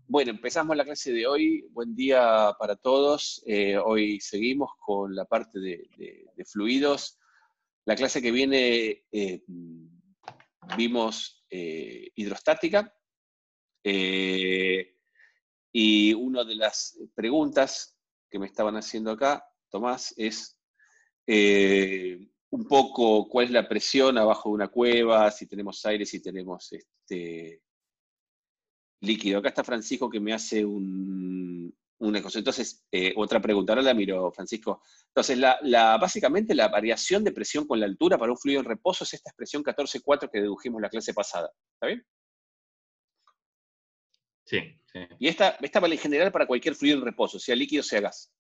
Bueno, empezamos la clase de hoy. Buen día para todos. Hoy seguimos con la parte de fluidos. La clase que viene vimos hidrostática y una de las preguntas que me estaban haciendo acá, Tomás, es un poco cuál es la presión abajo de una cueva, si tenemos aire, si tenemos líquido. Acá está Francisco que me hace una cosa. Entonces, otra pregunta. Ahora la miro, Francisco. Entonces, básicamente la variación de presión con la altura para un fluido en reposo es esta expresión 14.4 que dedujimos la clase pasada. ¿Está bien? Sí, sí. Y esta vale en general para cualquier fluido en reposo, sea líquido, sea gas.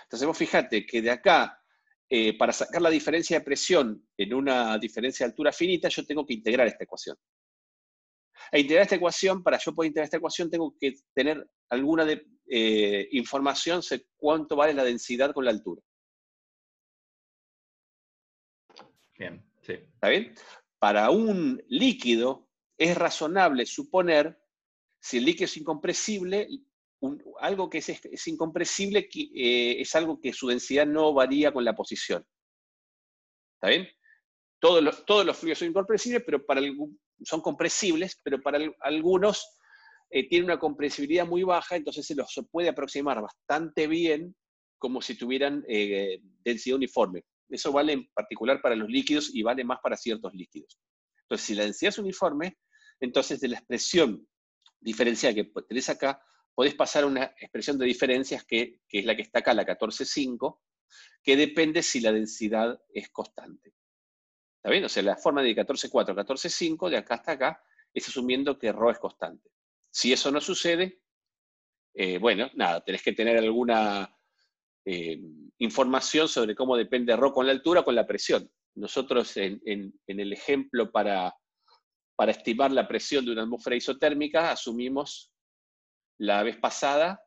Entonces, vos fijate que de acá, para sacar la diferencia de presión en una diferencia de altura finita, yo tengo que integrar esta ecuación. E integrar esta ecuación, para yo poder integrar esta ecuación, tengo que tener alguna información sobre cuánto vale la densidad con la altura. Bien, sí. ¿Está bien? Para un líquido es razonable suponer, si el líquido es incompresible, algo que es incompresible es algo que su densidad no varía con la posición. ¿Está bien? Todos los fluidos son incompresibles, pero son compresibles, pero para algunos tienen una compresibilidad muy baja, entonces se los puede aproximar bastante bien como si tuvieran densidad uniforme. Eso vale en particular para los líquidos y vale más para ciertos líquidos. Entonces, si la densidad es uniforme, entonces de la expresión diferencial que tenés acá, podés pasar a una expresión de diferencias que es la que está acá, la 14.5, que depende si la densidad es constante. ¿Está bien? O sea, la forma de 14.4 a 14.5, de acá hasta acá, es asumiendo que ρ es constante. Si eso no sucede, bueno, nada, tenés que tener alguna información sobre cómo depende ρ con la altura o con la presión. Nosotros en el ejemplo para estimar la presión de una atmósfera isotérmica, asumimos la vez pasada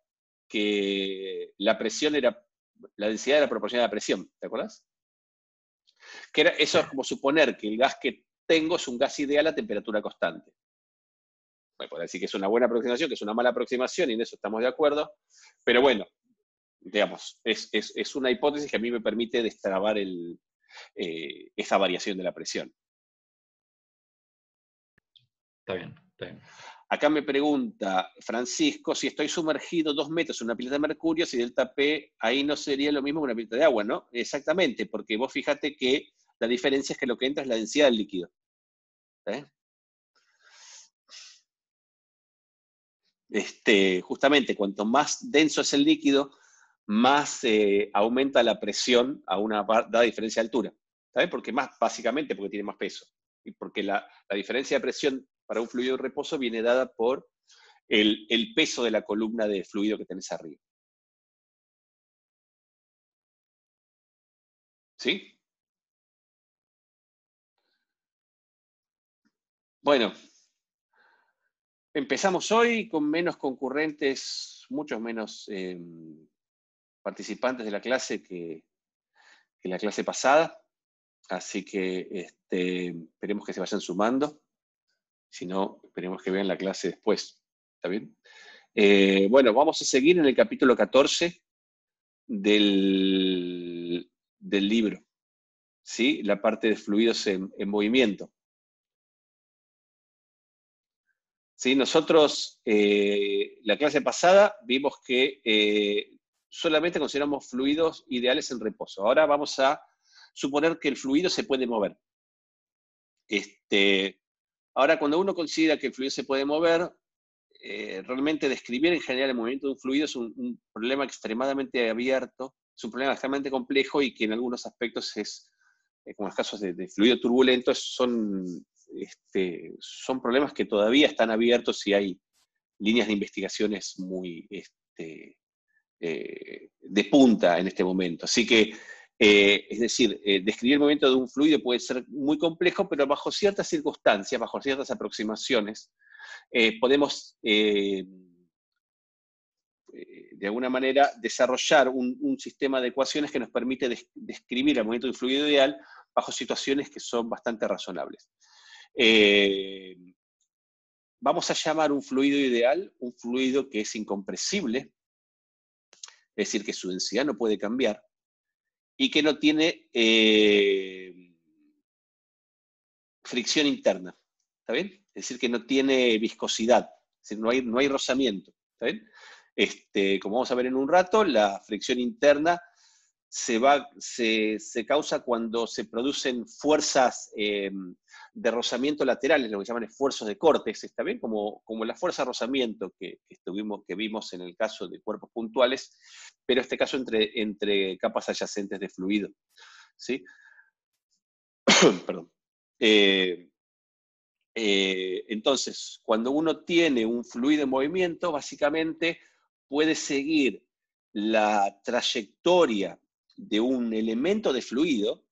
que la densidad era proporcional a la presión, ¿te acuerdas? Eso es como suponer que el gas que tengo es un gas ideal a temperatura constante. Bueno, puede decir que es una buena aproximación, que es una mala aproximación, y en eso estamos de acuerdo, pero bueno, digamos, es una hipótesis que a mí me permite destrabar esa variación de la presión. Está bien, está bien. Acá me pregunta Francisco si estoy sumergido 2 metros en una pileta de mercurio, si delta P ahí no sería lo mismo que una pileta de agua, ¿no? Exactamente, porque vos fíjate que la diferencia es que lo que entra es la densidad del líquido. Justamente, cuanto más denso es el líquido, más aumenta la presión a una dada diferencia de altura. ¿Sabes? Básicamente porque tiene más peso. Y porque la diferencia de presión para un fluido de reposo viene dada por el peso de la columna de fluido que tenés arriba. ¿Sí? Bueno, empezamos hoy con menos concurrentes, muchos menos participantes de la clase que la clase pasada. Así que esperemos que se vayan sumando. Si no, esperemos que vean la clase después. ¿Está bien? Bueno, vamos a seguir en el capítulo 14 del libro. ¿Sí? La parte de fluidos en movimiento. ¿Sí? Nosotros, la clase pasada, vimos que solamente consideramos fluidos ideales en reposo. Ahora vamos a suponer que el fluido se puede mover. Ahora, cuando uno considera que el fluido se puede mover, realmente describir en general el movimiento de un fluido es un problema extremadamente abierto, es un problema extremadamente complejo y que en algunos aspectos es, como en los casos de fluido turbulento, son problemas que todavía están abiertos y hay líneas de investigaciones muy de punta en este momento. Así que, es decir, describir el movimiento de un fluido puede ser muy complejo, pero bajo ciertas circunstancias, bajo ciertas aproximaciones, podemos, de alguna manera, desarrollar un sistema de ecuaciones que nos permite describir el movimiento de un fluido ideal bajo situaciones que son bastante razonables. vamos a llamar un fluido ideal un fluido que es incompresible, es decir, que su densidad no puede cambiar, y que no tiene fricción interna, ¿está bien? Es decir, que no tiene viscosidad, es decir, no hay rozamiento, ¿está bien? Como vamos a ver en un rato, la fricción interna se causa cuando se producen fuerzas de rozamiento laterales, lo que llaman esfuerzos de córtex, ¿está bien? Como la fuerza de rozamiento que vimos en el caso de cuerpos puntuales, pero en este caso entre capas adyacentes de fluido, ¿sí? Perdón. Entonces, cuando uno tiene un fluido en movimiento, básicamente puede seguir la trayectoria de un elemento de fluido,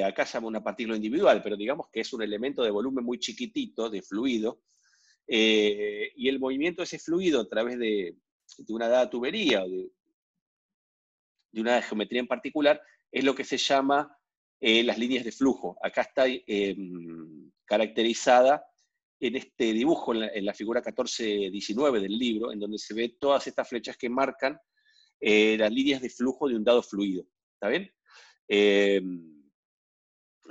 acá se llama una partícula individual, pero digamos que es un elemento de volumen muy chiquitito, de fluido, y el movimiento de ese fluido a través de una dada tubería o de una geometría en particular, es lo que se llama las líneas de flujo. Acá está caracterizada en este dibujo, en la figura 14-19 del libro, en donde se ve todas estas flechas que marcan las líneas de flujo de un dado fluido. ¿Está bien?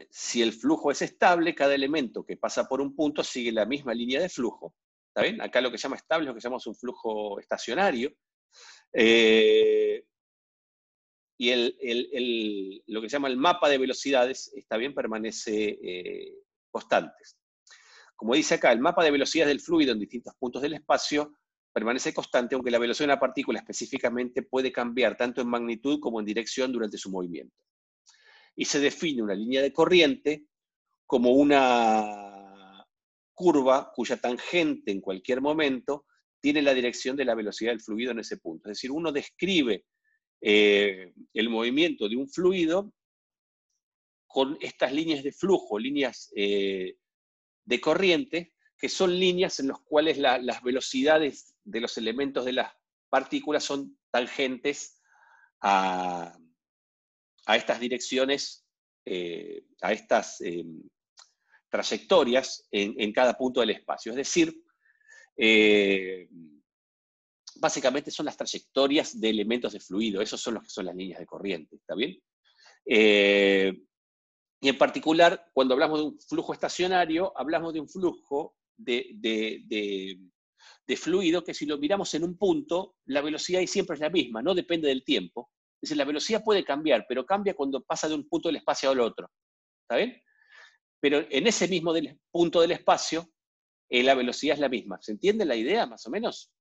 Si el flujo es estable, cada elemento que pasa por un punto sigue la misma línea de flujo. ¿Está bien? Acá lo que se llama estable es lo que llamamos un flujo estacionario. Y lo que se llama el mapa de velocidades, está bien, permanece constantes. Como dice acá, el mapa de velocidades del fluido en distintos puntos del espacio permanece constante, aunque la velocidad de una partícula específicamente puede cambiar tanto en magnitud como en dirección durante su movimiento. Y se define una línea de corriente como una curva cuya tangente en cualquier momento tiene la dirección de la velocidad del fluido en ese punto. Es decir, uno describe el movimiento de un fluido con estas líneas de flujo, líneas de corriente, que son líneas en las cuales las velocidades de los elementos de las partículas son tangentes a estas direcciones, a estas trayectorias en cada punto del espacio. Es decir, básicamente son las trayectorias de elementos de fluido, esos son los que son las líneas de corriente, ¿está bien? Y en particular, cuando hablamos de un flujo estacionario, hablamos de un flujo de fluido que si lo miramos en un punto, la velocidad ahí siempre es la misma, no depende del tiempo. Es decir, la velocidad puede cambiar, pero cambia cuando pasa de un punto del espacio al otro, ¿está bien? Pero en ese mismo punto del espacio, la velocidad es la misma. ¿Se entiende la idea, más o menos?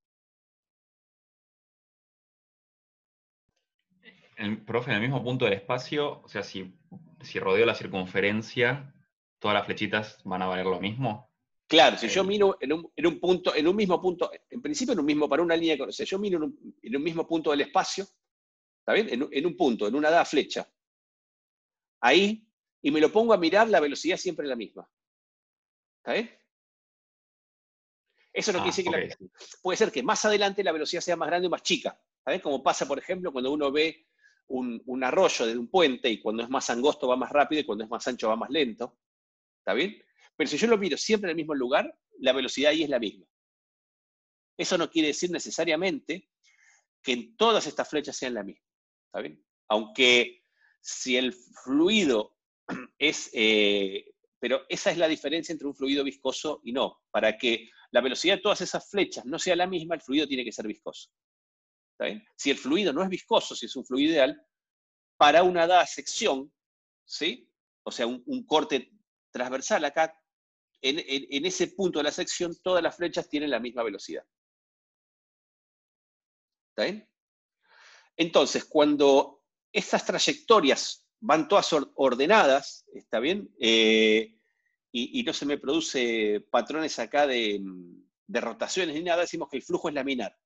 Profe, en el mismo punto del espacio, o sea, si rodeo la circunferencia, ¿todas las flechitas van a valer lo mismo? Claro, si yo miro en un punto, en un mismo punto, en principio para una línea, o sea, yo miro en un mismo punto del espacio, ¿está bien? En un punto, en una dada flecha, ahí, y me lo pongo a mirar, la velocidad siempre es la misma. ¿Está bien? Eso no quiere decir que sí. puede ser que más adelante la velocidad sea más grande o más chica. ¿Está bien? Como pasa, por ejemplo, cuando uno ve un arroyo de un puente y cuando es más angosto va más rápido y cuando es más ancho va más lento. ¿Está bien? Pero si yo lo miro siempre en el mismo lugar, la velocidad ahí es la misma. Eso no quiere decir necesariamente que en todas estas flechas sean la misma. ¿Está bien? Aunque si el fluido es... pero esa es la diferencia entre un fluido viscoso y no. Para que la velocidad de todas esas flechas no sea la misma, el fluido tiene que ser viscoso. ¿Está bien? Si el fluido no es viscoso, si es un fluido ideal, para una dada sección, ¿sí? O sea, un corte transversal acá, en ese punto de la sección, todas las flechas tienen la misma velocidad. ¿Está bien? Entonces, cuando esas trayectorias van todas ordenadas, ¿está bien? Y no se me produce patrones acá de rotaciones ni nada, decimos que el flujo es laminar.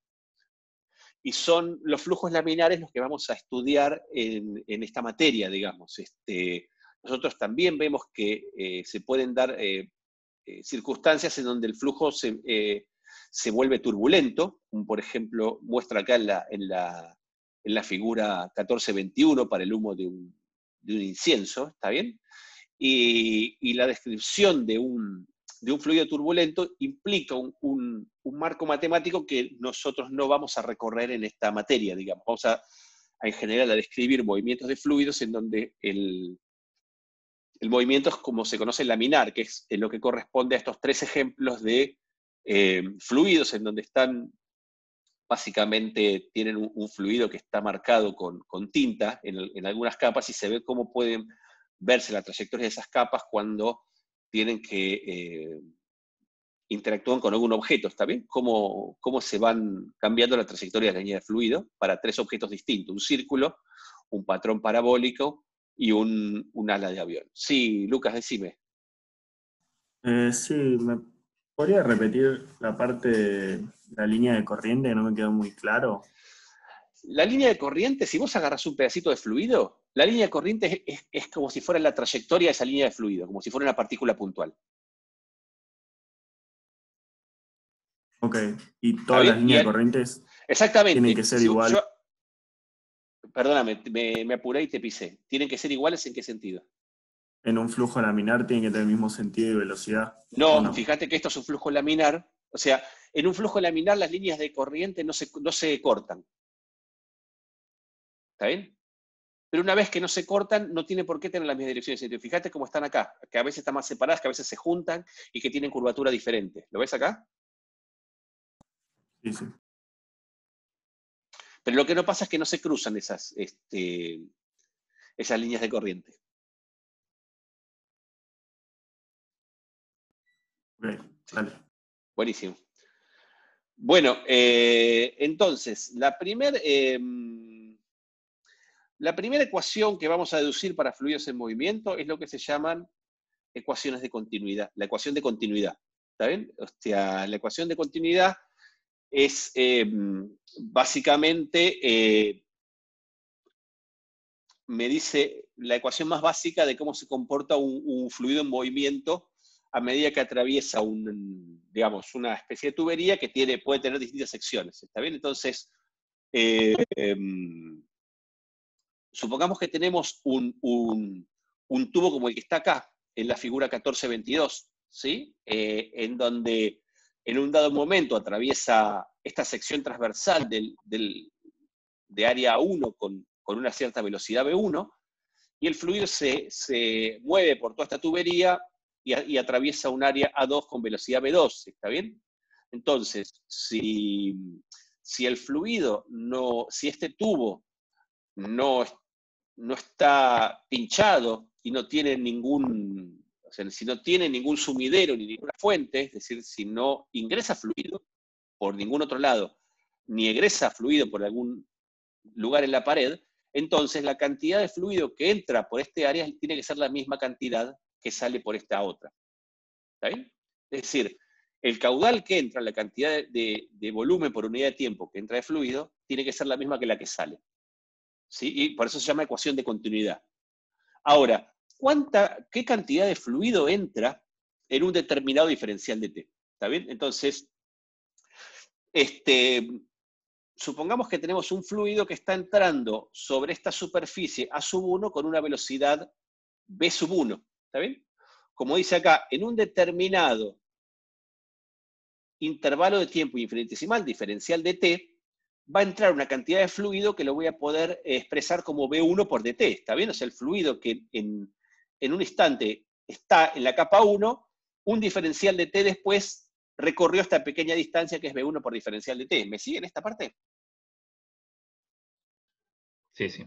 Y son los flujos laminares los que vamos a estudiar en esta materia, digamos. Nosotros también vemos que se pueden dar circunstancias en donde el flujo se vuelve turbulento, como por ejemplo muestra acá en la figura 14-21 para el humo de un incienso, ¿está bien? Y la descripción de un de un fluido turbulento implica un marco matemático que nosotros no vamos a recorrer en esta materia, digamos. Vamos en general a describir movimientos de fluidos en donde el movimiento es como se conoce laminar, que es lo que corresponde a estos tres ejemplos de fluidos en donde están, básicamente tienen un fluido que está marcado con tinta en algunas capas y se ve cómo pueden verse la trayectoria de esas capas cuando tienen que interactúan con algún objeto, ¿está bien? Cómo se van cambiando la trayectoria de la línea de fluido para tres objetos distintos, un círculo, un patrón parabólico y un ala de avión. Sí, Lucas, decime. Sí, ¿me podría repetir la parte de la línea de corriente que no me quedó muy claro? La línea de corriente, si vos agarrás un pedacito de fluido, la línea de corriente es como si fuera la trayectoria de esa línea de fluido, como si fuera una partícula puntual. Ok, y ¿Está todas las bien? líneas de corrientes tienen Exactamente. que ser iguales. Perdóname, me apuré y te pisé. ¿Tienen que ser iguales en qué sentido? En un flujo laminar tienen que tener el mismo sentido y velocidad, ¿o No, no? fíjate que esto es un flujo laminar. O sea, en un flujo laminar las líneas de corriente no se cortan. ¿Está bien? Pero una vez que no se cortan, no tiene por qué tener las mismas direcciones de sentido. Fíjate cómo están acá, que a veces están más separadas, que a veces se juntan y que tienen curvatura diferente. ¿Lo ves acá? Sí, sí. Pero lo que no pasa es que no se cruzan esas líneas de corriente. Ok, dale. Buenísimo. Bueno, entonces, la primera ecuación que vamos a deducir para fluidos en movimiento es lo que se llaman ecuaciones de continuidad, la ecuación de continuidad. ¿Está bien? O sea, la ecuación de continuidad es básicamente, me dice la ecuación más básica de cómo se comporta un fluido en movimiento a medida que atraviesa digamos, una especie de tubería que puede tener distintas secciones. ¿Está bien? Entonces, supongamos que tenemos un tubo como el que está acá, en la figura 1422, ¿sí? En donde en un dado momento atraviesa esta sección transversal de área 1 con una cierta velocidad V1, y el fluido se mueve por toda esta tubería y atraviesa un área A2 con velocidad V2, ¿está bien? Entonces, si el fluido si este tubo no, no está pinchado y no tiene o sea, si no tiene ningún sumidero ni ninguna fuente, es decir, si no ingresa fluido por ningún otro lado, ni egresa fluido por algún lugar en la pared, entonces la cantidad de fluido que entra por este área tiene que ser la misma cantidad que sale por esta otra. ¿Está bien? Es decir, el caudal que entra, la cantidad de volumen por unidad de tiempo que entra de fluido, tiene que ser la misma que la que sale. ¿Sí? Y por eso se llama ecuación de continuidad. Ahora, ¿qué cantidad de fluido entra en un determinado diferencial de T? ¿Está bien? Entonces, supongamos que tenemos un fluido que está entrando sobre esta superficie A sub 1 con una velocidad B sub 1. ¿Está bien? Como dice acá, en un determinado intervalo de tiempo infinitesimal, diferencial de T, va a entrar una cantidad de fluido que lo voy a poder expresar como B1 por dt, ¿está bien? O sea, el fluido que en un instante está en la capa 1, un diferencial de T después recorrió esta pequeña distancia que es B1 por diferencial de T. ¿Me siguen esta parte? Sí, sí.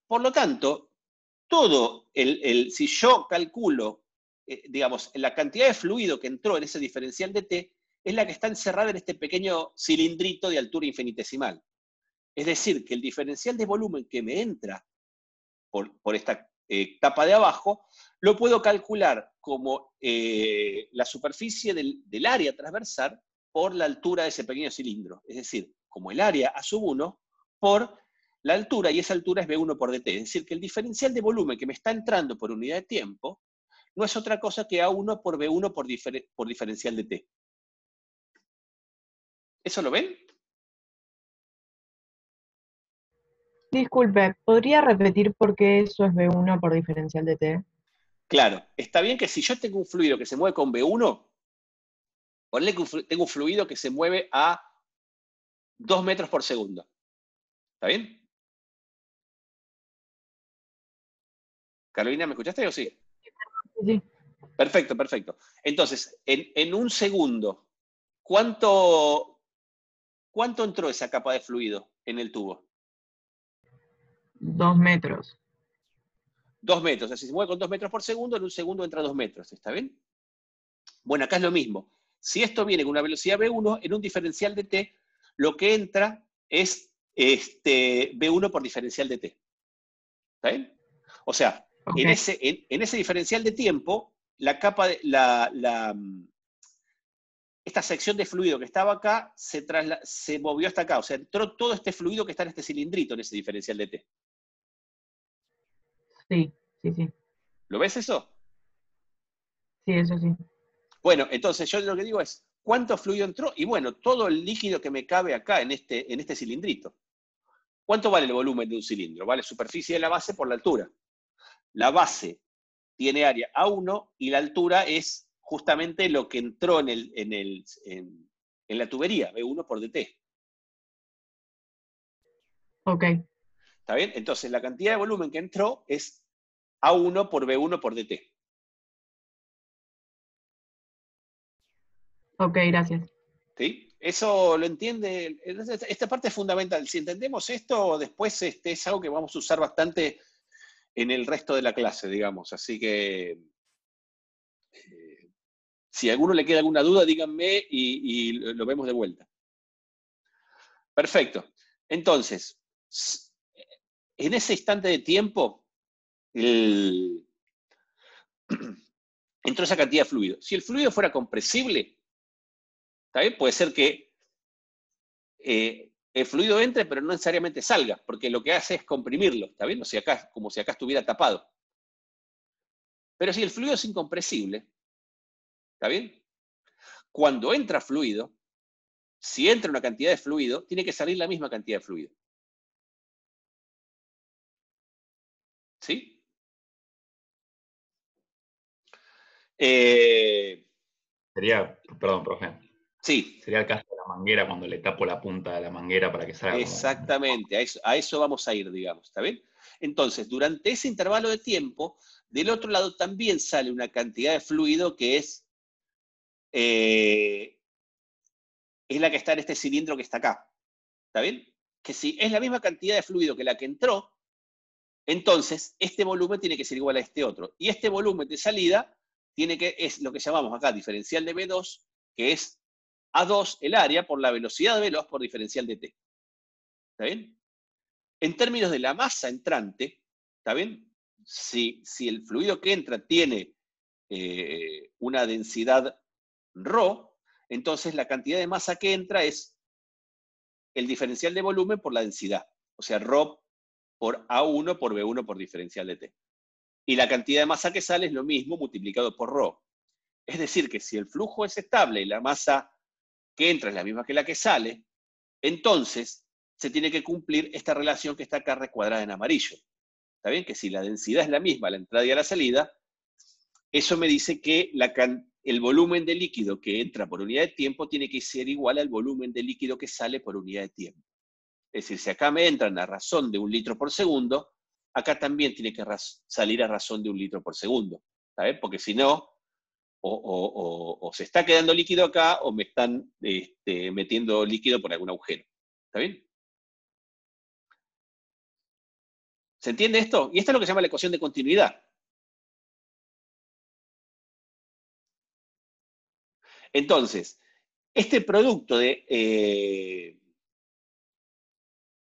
Por lo tanto, si yo calculo, digamos, la cantidad de fluido que entró en ese diferencial de T, es la que está encerrada en este pequeño cilindrito de altura infinitesimal. Es decir, que el diferencial de volumen que me entra por esta tapa de abajo, lo puedo calcular como la superficie del área transversal por la altura de ese pequeño cilindro. Es decir, como el área A sub 1 por la altura, y esa altura es B1 por dt. Es decir, que el diferencial de volumen que me está entrando por unidad de tiempo no es otra cosa que A1 por B1 por diferencial de t. ¿Eso lo ven? Disculpe, ¿podría repetir por qué eso es B1 por diferencial de T? Claro, está bien que si yo tengo un fluido que se mueve con V1, ponle que tengo un fluido que se mueve a 2 metros por segundo. ¿Está bien? Carolina, ¿me escuchaste o sí? Sí. Perfecto, perfecto. Entonces, en un segundo, ¿cuánto entró esa capa de fluido en el tubo? 2 metros. 2 metros. O sea, si se mueve con 2 metros por segundo, en un segundo entra 2 metros. ¿Está bien? Bueno, acá es lo mismo. Si esto viene con una velocidad V1, en un diferencial de t, lo que entra es V1 por diferencial de t. ¿Está bien? O sea, Ok. en ese diferencial de tiempo, la capa de esta sección de fluido que estaba acá se movió hasta acá. O sea, entró todo este fluido que está en este cilindrito, en ese diferencial de t. Sí, sí, sí. ¿Lo ves eso? Sí, eso sí. Bueno, entonces yo lo que digo es, ¿cuánto fluido entró? Y bueno, todo el líquido que me cabe acá en este cilindrito. ¿Cuánto vale el volumen de un cilindro? Vale superficie de la base por la altura. La base tiene área A1 y la altura es justamente lo que entró en la tubería, V1 por dt. Ok, ¿Está bien? Entonces la cantidad de volumen que entró es A1 por V1 por dt. ok, gracias. ¿Sí? Eso lo entiende. Esta parte es fundamental. Si entendemos esto, después es algo que vamos a usar bastante en el resto de la clase, digamos. Así que si a alguno le queda alguna duda, díganme y lo vemos de vuelta. Perfecto. Entonces, en ese instante de tiempo, entró esa cantidad de fluido. Si el fluido fuera compresible, ¿está bien? Puede ser que el fluido entre, pero no necesariamente salga, porque lo que hace es comprimirlo, ¿está bien? O sea, acá, como si acá estuviera tapado. Pero si el fluido es incompresible, ¿está bien? Cuando entra fluido, si entra una cantidad de fluido, tiene que salir la misma cantidad de fluido. ¿Sí? Sería, perdón, profe, Sí, sería el caso de la manguera cuando le tapo la punta de la manguera para que salga como... exactamente. A eso vamos a ir, digamos. ¿Está bien? Entonces, durante ese intervalo de tiempo, del otro lado también sale una cantidad de fluido que es la que está en este cilindro que está acá. ¿Está bien? Que si es la misma cantidad de fluido que la que entró, entonces este volumen tiene que ser igual a este otro. Y este volumen de salida es lo que llamamos acá diferencial de V2, que es A2 el área por la velocidad de veloz por diferencial de T. ¿Está bien? En términos de la masa entrante, ¿está bien? Si el fluido que entra tiene una densidad ρ, entonces la cantidad de masa que entra es el diferencial de volumen por la densidad. O sea, ρ por A1 por B1 por diferencial de T. Y la cantidad de masa que sale es lo mismo multiplicado por ρ. Es decir, que si el flujo es estable y la masa que entra es la misma que la que sale, entonces se tiene que cumplir esta relación que está acá recuadrada en amarillo. ¿Está bien? Que si la densidad es la misma a la entrada y a la salida, eso me dice que el volumen de líquido que entra por unidad de tiempo tiene que ser igual al volumen de líquido que sale por unidad de tiempo. Es decir, si acá me entran a razón de 1 litro por segundo, acá también tiene que salir a razón de 1 litro por segundo. ¿Sabes? Porque si no, o se está quedando líquido acá o me están metiendo líquido por algún agujero. ¿Está bien? ¿Se entiende esto? Y esto es lo que se llama la ecuación de continuidad. Entonces, este producto de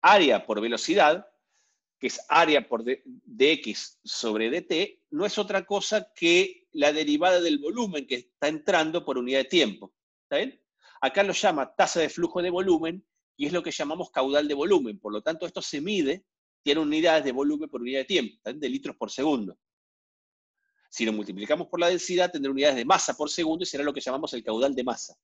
área por velocidad, que es área por dx sobre dt, no es otra cosa que la derivada del volumen que está entrando por unidad de tiempo. ¿Está bien? Acá lo llama tasa de flujo de volumen y es lo que llamamos caudal de volumen. Por lo tanto, esto se mide, tiene unidades de volumen por unidad de tiempo, ¿está bien? De litros por segundo. Si lo multiplicamos por la densidad, tendrá unidades de masa por segundo y será lo que llamamos el caudal de masa.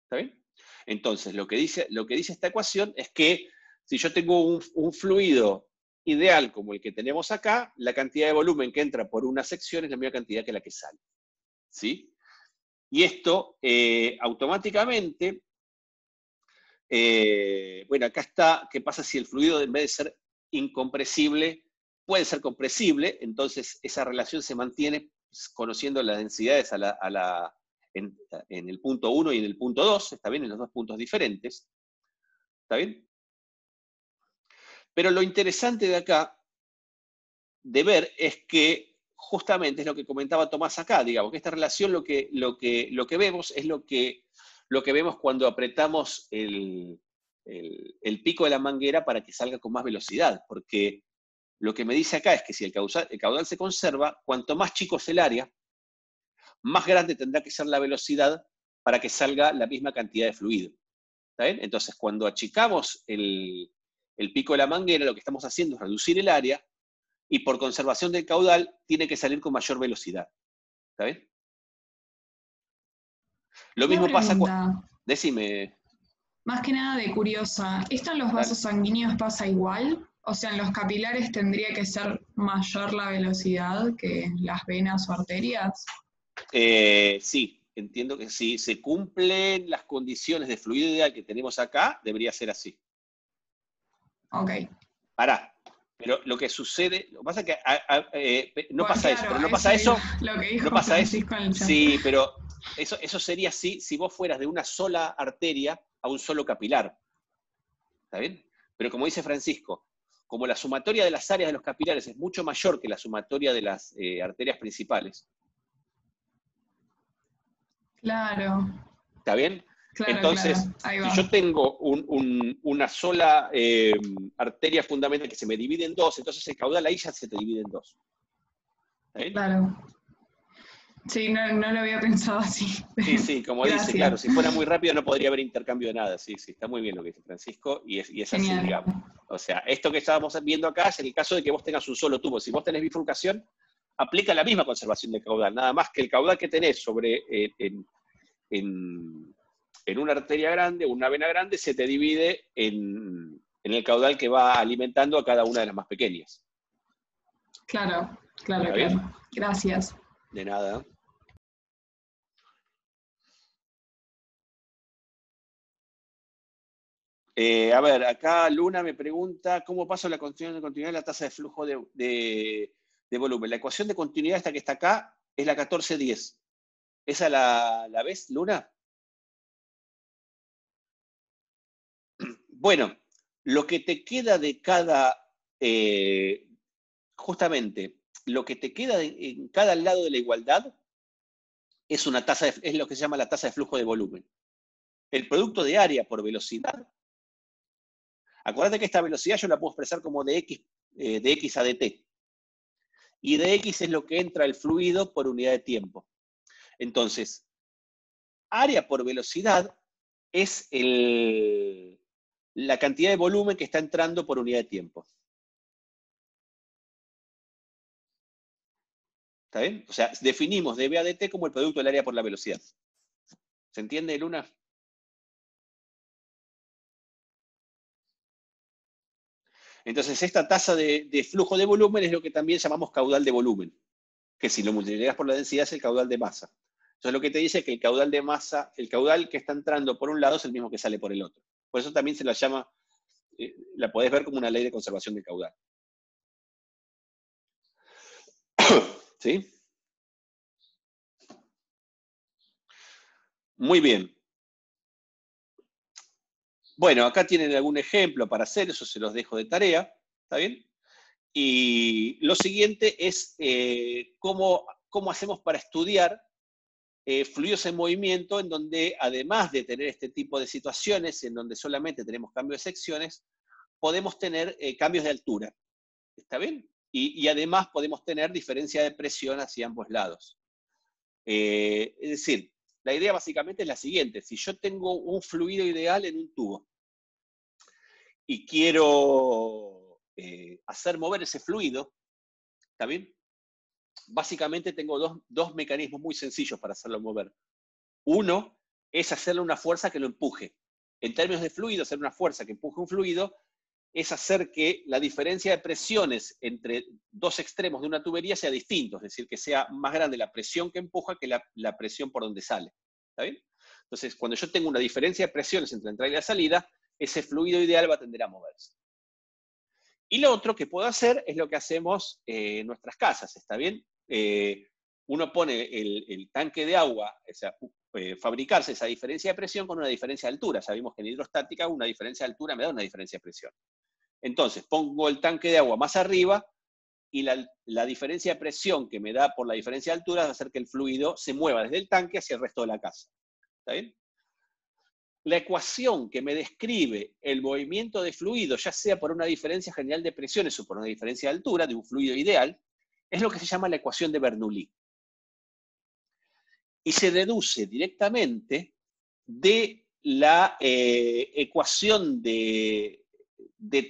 ¿Está bien? Entonces, lo que dice esta ecuación es que si yo tengo un fluido ideal como el que tenemos acá, la cantidad de volumen que entra por una sección es la misma cantidad que la que sale. ¿Sí? Y esto automáticamente, bueno, acá está, ¿qué pasa si el fluido en vez de ser incompresible, puede ser compresible? Entonces esa relación se mantiene conociendo las densidades en el punto 1 y en el punto 2, ¿está bien? En los dos puntos diferentes. ¿Está bien? Pero lo interesante de acá, de ver, es que justamente es lo que comentaba Tomás acá, digamos, que esta relación lo que vemos es lo que vemos cuando apretamos el pico de la manguera para que salga con más velocidad, porque lo que me dice acá es que si el caudal se conserva, cuanto más chico es el área, más grande tendrá que ser la velocidad para que salga la misma cantidad de fluido. ¿Está bien? Entonces, cuando achicamos el pico de la manguera, lo que estamos haciendo es reducir el área, y por conservación del caudal tiene que salir con mayor velocidad. ¿Está bien? Lo Una mismo pasa con... pregunta, Decime. más que nada de curiosa, ¿esto en los vasos sanguíneos pasa igual? O sea, en los capilares tendría que ser mayor la velocidad que en las venas o arterias. Sí, entiendo que si se cumplen las condiciones de fluido ideal que tenemos acá, debería ser así. Ok. Pará. Pero lo que sucede, lo que pasa es que no Bueno, pasa eso, claro, pero no a pasa eso, lo que dijo no pasa eso. Francisco en el chat. Sí, pero eso sería así si vos fueras de una sola arteria a un solo capilar. ¿Está bien? Pero como dice Francisco, como la sumatoria de las áreas de los capilares es mucho mayor que la sumatoria de las arterias principales. Claro. ¿Está bien? Claro, Entonces, claro. Ahí si va. yo tengo una sola arteria fundamental que se me divide en dos, entonces el caudal ahí ya se te divide en dos. ¿Está bien? Claro. Sí, no lo había pensado así. Sí, como Gracias. dice, claro, si fuera muy rápido no podría haber intercambio de nada. Sí, está muy bien lo que dice Francisco, y es así, Genial. digamos. O sea, esto que estábamos viendo acá es en el caso de que vos tengas un solo tubo. Si vos tenés bifurcación, aplica la misma conservación del caudal, nada más que el caudal que tenés en una arteria grande o una vena grande se te divide en el caudal que va alimentando a cada una de las más pequeñas. Claro. ¿Está bien? Gracias. De nada. A ver, acá Luna me pregunta, ¿cómo paso la continuidad de la tasa de flujo de volumen? La ecuación de continuidad esta que está acá es la 1410. ¿Esa la ves, Luna? Bueno, lo que te queda de cada, justamente, lo que te queda en cada lado de la igualdad es una tasa es lo que se llama la tasa de flujo de volumen. El producto de área por velocidad. Acuérdate que esta velocidad yo la puedo expresar como de x a dt. Y dx es lo que entra el fluido por unidad de tiempo. Entonces, área por velocidad es la cantidad de volumen que está entrando por unidad de tiempo. ¿Está bien? O sea, definimos dB a dt como el producto del área por la velocidad. ¿Se entiende, Luna? Entonces, esta tasa de flujo de volumen es lo que también llamamos caudal de volumen, que si lo multiplicas por la densidad es el caudal de masa. Entonces, lo que te dice es que el caudal de masa, el caudal que está entrando por un lado es el mismo que sale por el otro. Por eso también se la llama, la podés ver como una ley de conservación del caudal. ¿Sí? Muy bien. Bueno, acá tienen algún ejemplo para hacer, eso se los dejo de tarea, ¿está bien? Y lo siguiente es cómo hacemos para estudiar fluidos en movimiento, en donde además de tener este tipo de situaciones, en donde solamente tenemos cambios de secciones, podemos tener cambios de altura, ¿está bien? Y además podemos tener diferencia de presión hacia ambos lados. Es decir, la idea básicamente es la siguiente: si yo tengo un fluido ideal en un tubo y quiero hacer mover ese fluido, ¿está bien? Básicamente tengo dos mecanismos muy sencillos para hacerlo mover. Uno es hacerle una fuerza que lo empuje. En términos de fluido, hacer una fuerza que empuje un fluido es hacer que la diferencia de presiones entre dos extremos de una tubería sea distinto, es decir, que sea más grande la presión que empuja que la presión por donde sale. ¿Está bien? Entonces, cuando yo tengo una diferencia de presiones entre la entrada y la salida, ese fluido ideal va a tender a moverse. Y lo otro que puedo hacer es lo que hacemos en nuestras casas, ¿está bien? Uno pone el tanque de agua, o sea, fabricarse esa diferencia de presión con una diferencia de altura. Sabemos que en hidrostática una diferencia de altura me da una diferencia de presión. Entonces, pongo el tanque de agua más arriba y la diferencia de presión que me da por la diferencia de altura va a hacer que el fluido se mueva desde el tanque hacia el resto de la casa. ¿Está bien? La ecuación que me describe el movimiento de fluido, ya sea por una diferencia general de presiones o por una diferencia de altura de un fluido ideal, es lo que se llama la ecuación de Bernoulli. Y se deduce directamente de la ecuación de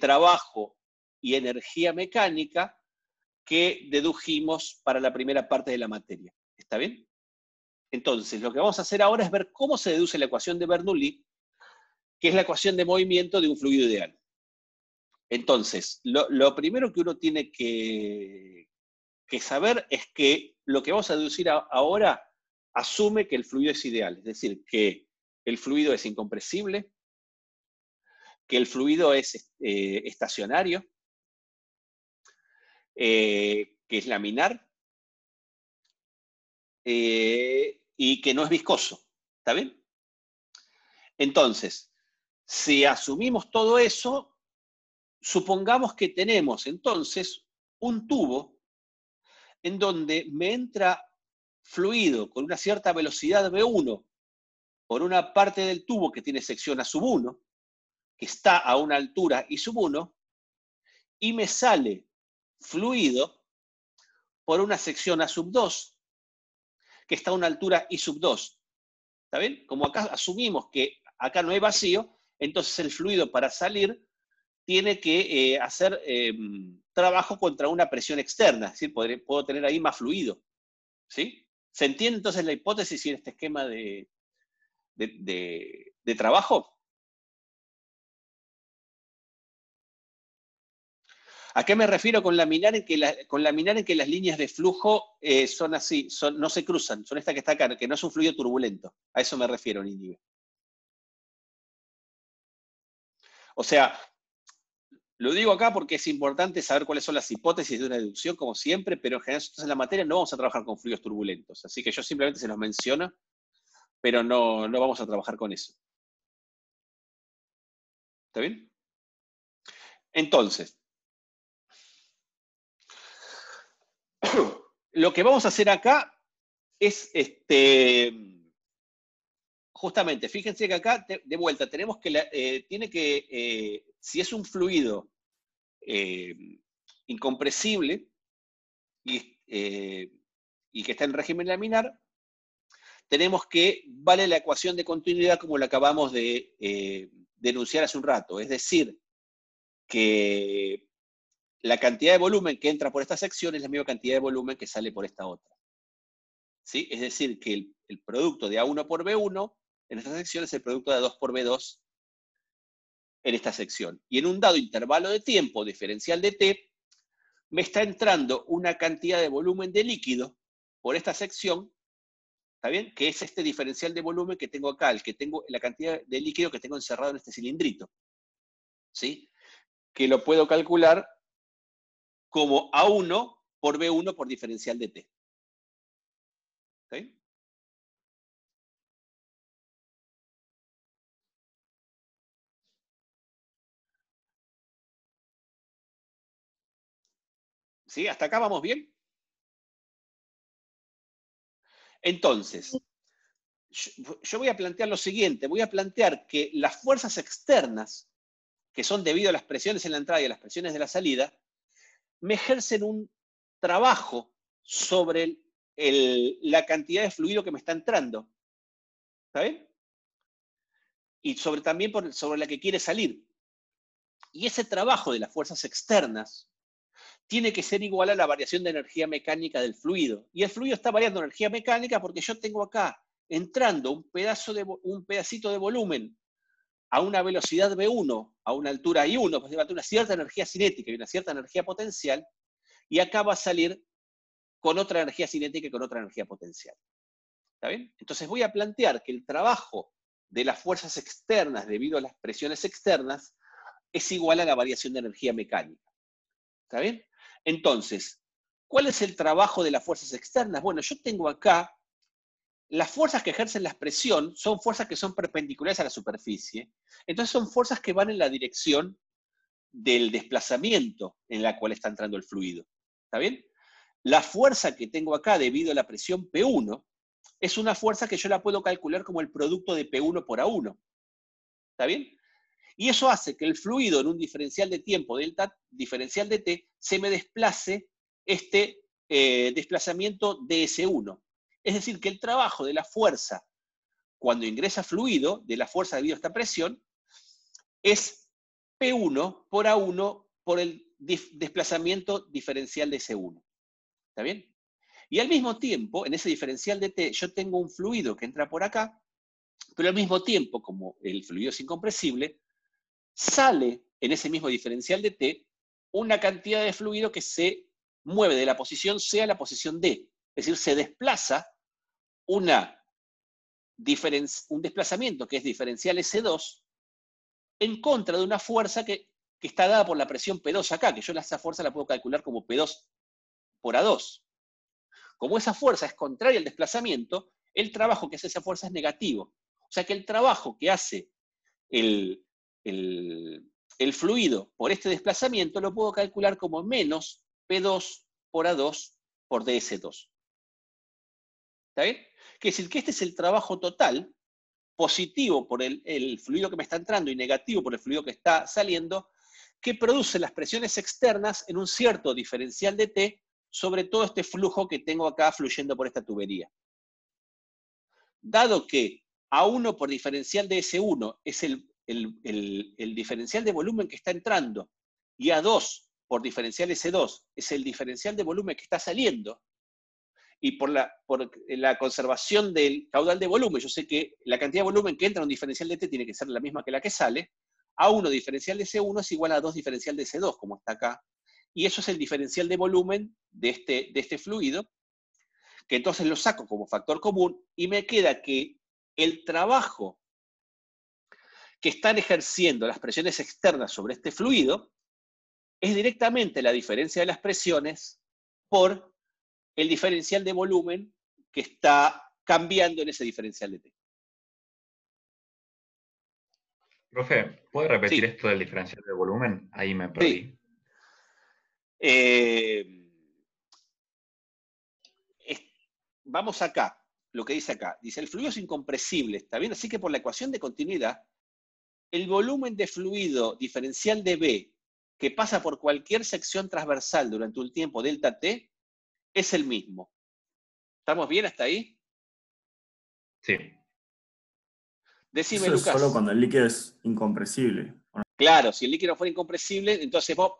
trabajo y energía mecánica que dedujimos para la primera parte de la materia. ¿Está bien? Entonces, lo que vamos a hacer ahora es ver cómo se deduce la ecuación de Bernoulli, que es la ecuación de movimiento de un fluido ideal. Entonces, lo primero que uno tiene que saber es que lo que vamos a deducir ahora asume que el fluido es ideal, es decir, que el fluido es incompresible, que el fluido es estacionario, que es laminar, y que no es viscoso. ¿Está bien? Entonces, si asumimos todo eso, supongamos que tenemos entonces un tubo en donde me entra fluido con una cierta velocidad V1 por una parte del tubo que tiene sección A1, que está a una altura I1, y me sale fluido por una sección A2, que está a una altura I2. ¿Está bien? Como acá asumimos que acá no hay vacío, entonces el fluido para salir tiene que hacer trabajo contra una presión externa, es decir, puedo tener ahí más fluido. ¿Sí? ¿Se entiende entonces la hipótesis y este esquema de trabajo? ¿A qué me refiero con laminar en que, las líneas de flujo son así, no se cruzan, son esta que está acá, que no es un fluido turbulento? A eso me refiero, Nínive. O sea, lo digo acá porque es importante saber cuáles son las hipótesis de una deducción, como siempre, pero en general nosotros en la materia no vamos a trabajar con fluidos turbulentos, así que yo simplemente se los menciono, pero no vamos a trabajar con eso. ¿Está bien? Entonces, lo que vamos a hacer acá es, justamente, fíjense que acá, de vuelta, tenemos que, si es un fluido incompresible y que está en régimen laminar, tenemos que vale la ecuación de continuidad como la acabamos de denunciar hace un rato, es decir, que la cantidad de volumen que entra por esta sección es la misma cantidad de volumen que sale por esta otra. ¿Sí? Es decir, que el producto de A1 por B1 en esta sección es el producto de A2 por B2 en esta sección. Y en un dado intervalo de tiempo diferencial de T, me está entrando una cantidad de volumen de líquido por esta sección, ¿está bien? Que es este diferencial de volumen que tengo acá, la cantidad de líquido que tengo encerrado en este cilindrito. ¿Sí? Que lo puedo calcular como A1 por B1 por diferencial de T. ¿Sí? ¿Sí? ¿Hasta acá vamos bien? Entonces, yo voy a plantear lo siguiente, voy a plantear que las fuerzas externas, que son debido a las presiones en la entrada y a las presiones de la salida, me ejercen un trabajo sobre la cantidad de fluido que me está entrando. ¿Está bien? Y también sobre la que quiere salir. Y ese trabajo de las fuerzas externas tiene que ser igual a la variación de energía mecánica del fluido. Y el fluido está variando energía mecánica porque yo tengo acá entrando un pedacito de volumen a una velocidad V1, a una altura I1, pues va a tener una cierta energía cinética y una cierta energía potencial, y acá va a salir con otra energía cinética y con otra energía potencial. ¿Está bien? Entonces voy a plantear que el trabajo de las fuerzas externas debido a las presiones externas es igual a la variación de energía mecánica. ¿Está bien? Entonces, ¿cuál es el trabajo de las fuerzas externas? Bueno, yo tengo acá las fuerzas que ejercen la presión, son fuerzas que son perpendiculares a la superficie, entonces son fuerzas que van en la dirección del desplazamiento en la cual está entrando el fluido. ¿Está bien? La fuerza que tengo acá debido a la presión P1 es una fuerza que yo la puedo calcular como el producto de P1 por A1. ¿Está bien? Y eso hace que el fluido en un diferencial de tiempo delta, diferencial de T, se me desplace este desplazamiento ds1. Es decir, que el trabajo de la fuerza cuando ingresa fluido, de la fuerza debido a esta presión, es P1 por A1 por el desplazamiento diferencial de S1. ¿Está bien? Y al mismo tiempo, en ese diferencial de T, yo tengo un fluido que entra por acá, pero al mismo tiempo, como el fluido es incompresible, sale en ese mismo diferencial de T una cantidad de fluido que se mueve de la posición C a la posición D. Es decir, se desplaza un desplazamiento que es diferencial S2 en contra de una fuerza que está dada por la presión P2 acá, que yo esa fuerza la puedo calcular como P2 por A2. Como esa fuerza es contraria al desplazamiento, el trabajo que hace esa fuerza es negativo. O sea que el trabajo que hace el fluido por este desplazamiento lo puedo calcular como menos P2 por A2 por DS2. ¿Está bien? Quiere decir que este es el trabajo total, positivo por el fluido que me está entrando y negativo por el fluido que está saliendo, que produce las presiones externas en un cierto diferencial de T sobre todo este flujo que tengo acá fluyendo por esta tubería. Dado que A1 por diferencial de S1 es el diferencial de volumen que está entrando y A2 por diferencial S2 es el diferencial de volumen que está saliendo, y por la conservación del caudal de volumen, yo sé que la cantidad de volumen que entra en un diferencial de T tiene que ser la misma que la que sale, A1 diferencial de C1 es igual a 2 diferencial de C2, como está acá, y eso es el diferencial de volumen de este fluido, que entonces lo saco como factor común, y me queda que el trabajo que están ejerciendo las presiones externas sobre este fluido es directamente la diferencia de las presiones por el diferencial de volumen que está cambiando en ese diferencial de T. Profe, ¿puede repetir Sí. esto del diferencial de volumen? Ahí me perdí. Sí. Vamos acá, lo que dice acá. Dice, el fluido es incompresible, ¿está bien? Así que por la ecuación de continuidad, el volumen de fluido diferencial de B que pasa por cualquier sección transversal durante un tiempo delta T es el mismo. ¿Estamos bien hasta ahí? Sí. Decime, Eso es Lucas. solo cuando el líquido es incompresible. Claro, si el líquido fuera incompresible, entonces vos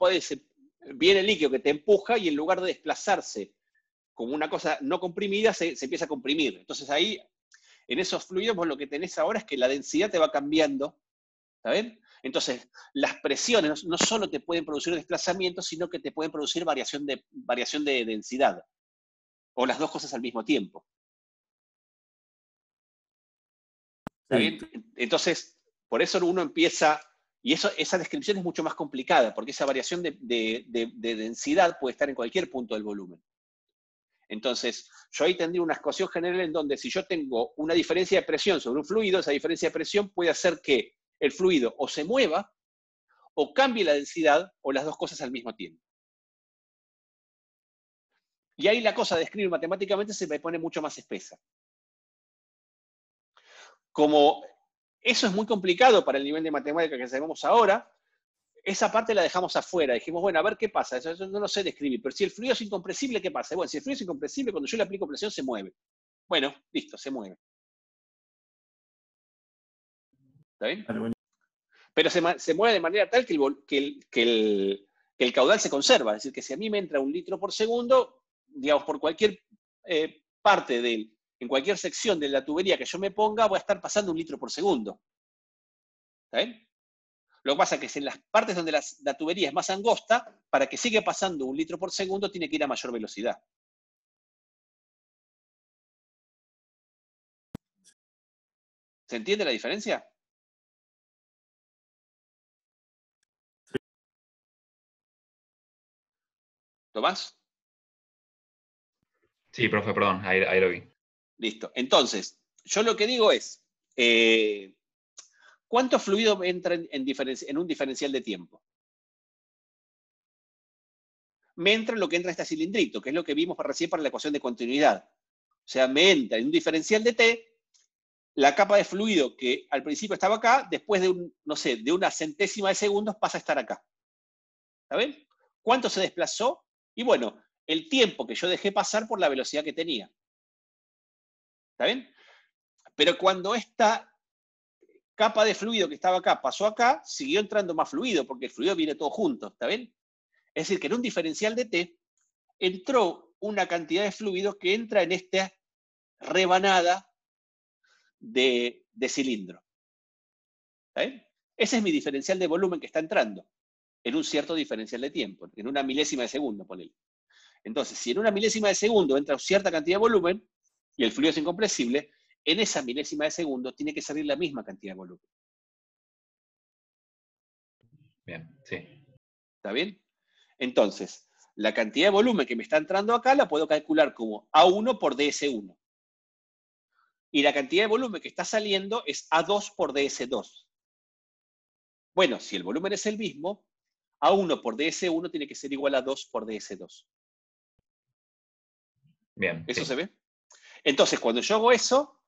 viene el líquido que te empuja y en lugar de desplazarse como una cosa no comprimida, se empieza a comprimir. Entonces ahí, en esos fluidos, vos lo que tenés ahora es que la densidad te va cambiando. ¿Está bien? Entonces, las presiones no solo te pueden producir desplazamiento, sino que te pueden producir variación de densidad. O las dos cosas al mismo tiempo. ¿Está bien? Entonces, por eso uno empieza, y esa descripción es mucho más complicada, porque esa variación de densidad puede estar en cualquier punto del volumen. Entonces, yo ahí tendría una ecuación general en donde si yo tengo una diferencia de presión sobre un fluido, esa diferencia de presión puede hacer que el fluido o se mueva, o cambie la densidad, o las dos cosas al mismo tiempo. Y ahí la cosa de escribir matemáticamente se me pone mucho más espesa. Como eso es muy complicado para el nivel de matemática que sabemos ahora, esa parte la dejamos afuera. Dijimos, bueno, a ver qué pasa. Eso no lo sé describir. Pero si el fluido es incompresible, ¿qué pasa? Bueno, si el fluido es incompresible, cuando yo le aplico presión, se mueve. Bueno, listo, se mueve. ¿Está bien? Pero se mueve de manera tal que el caudal se conserva. Es decir, que si a mí me entra 1 litro por segundo, digamos, por cualquier parte en cualquier sección de la tubería que yo me ponga, voy a estar pasando 1 litro por segundo. ¿Está bien? Lo que pasa es que es en las partes donde la tubería es más angosta, para que siga pasando 1 litro por segundo, tiene que ir a mayor velocidad. ¿Se entiende la diferencia? ¿Tomás? Sí, profe, perdón, ahí lo vi. Listo. Entonces, yo lo que digo es, ¿cuánto fluido entra en un diferencial de tiempo? Me entra lo que entra este cilindrito, que es lo que vimos recién para la ecuación de continuidad. O sea, me entra en un diferencial de T la capa de fluido que al principio estaba acá, después de no sé, de una centésima de segundos pasa a estar acá. ¿Está bien? ¿Cuánto se desplazó? Y bueno, el tiempo que yo dejé pasar por la velocidad que tenía. ¿Está bien? Pero cuando esta capa de fluido que estaba acá pasó acá, siguió entrando más fluido, porque el fluido viene todo junto, ¿está bien? Es decir, que en un diferencial de T entró una cantidad de fluido que entra en esta rebanada de cilindro. ¿Está bien? Ese es mi diferencial de volumen que está entrando en un cierto diferencial de tiempo, en una milésima de segundo, ponele. Entonces, si en una milésima de segundo entra cierta cantidad de volumen y el fluido es incompresible, en esa milésima de segundo tiene que salir la misma cantidad de volumen. Bien, sí. ¿Está bien? Entonces, la cantidad de volumen que me está entrando acá la puedo calcular como A1 por DS1. Y la cantidad de volumen que está saliendo es A2 por DS2. Bueno, si el volumen es el mismo, A1 por DS1 tiene que ser igual a 2 por DS2. Bien, ¿Eso sí. se ve? Entonces, cuando yo hago eso,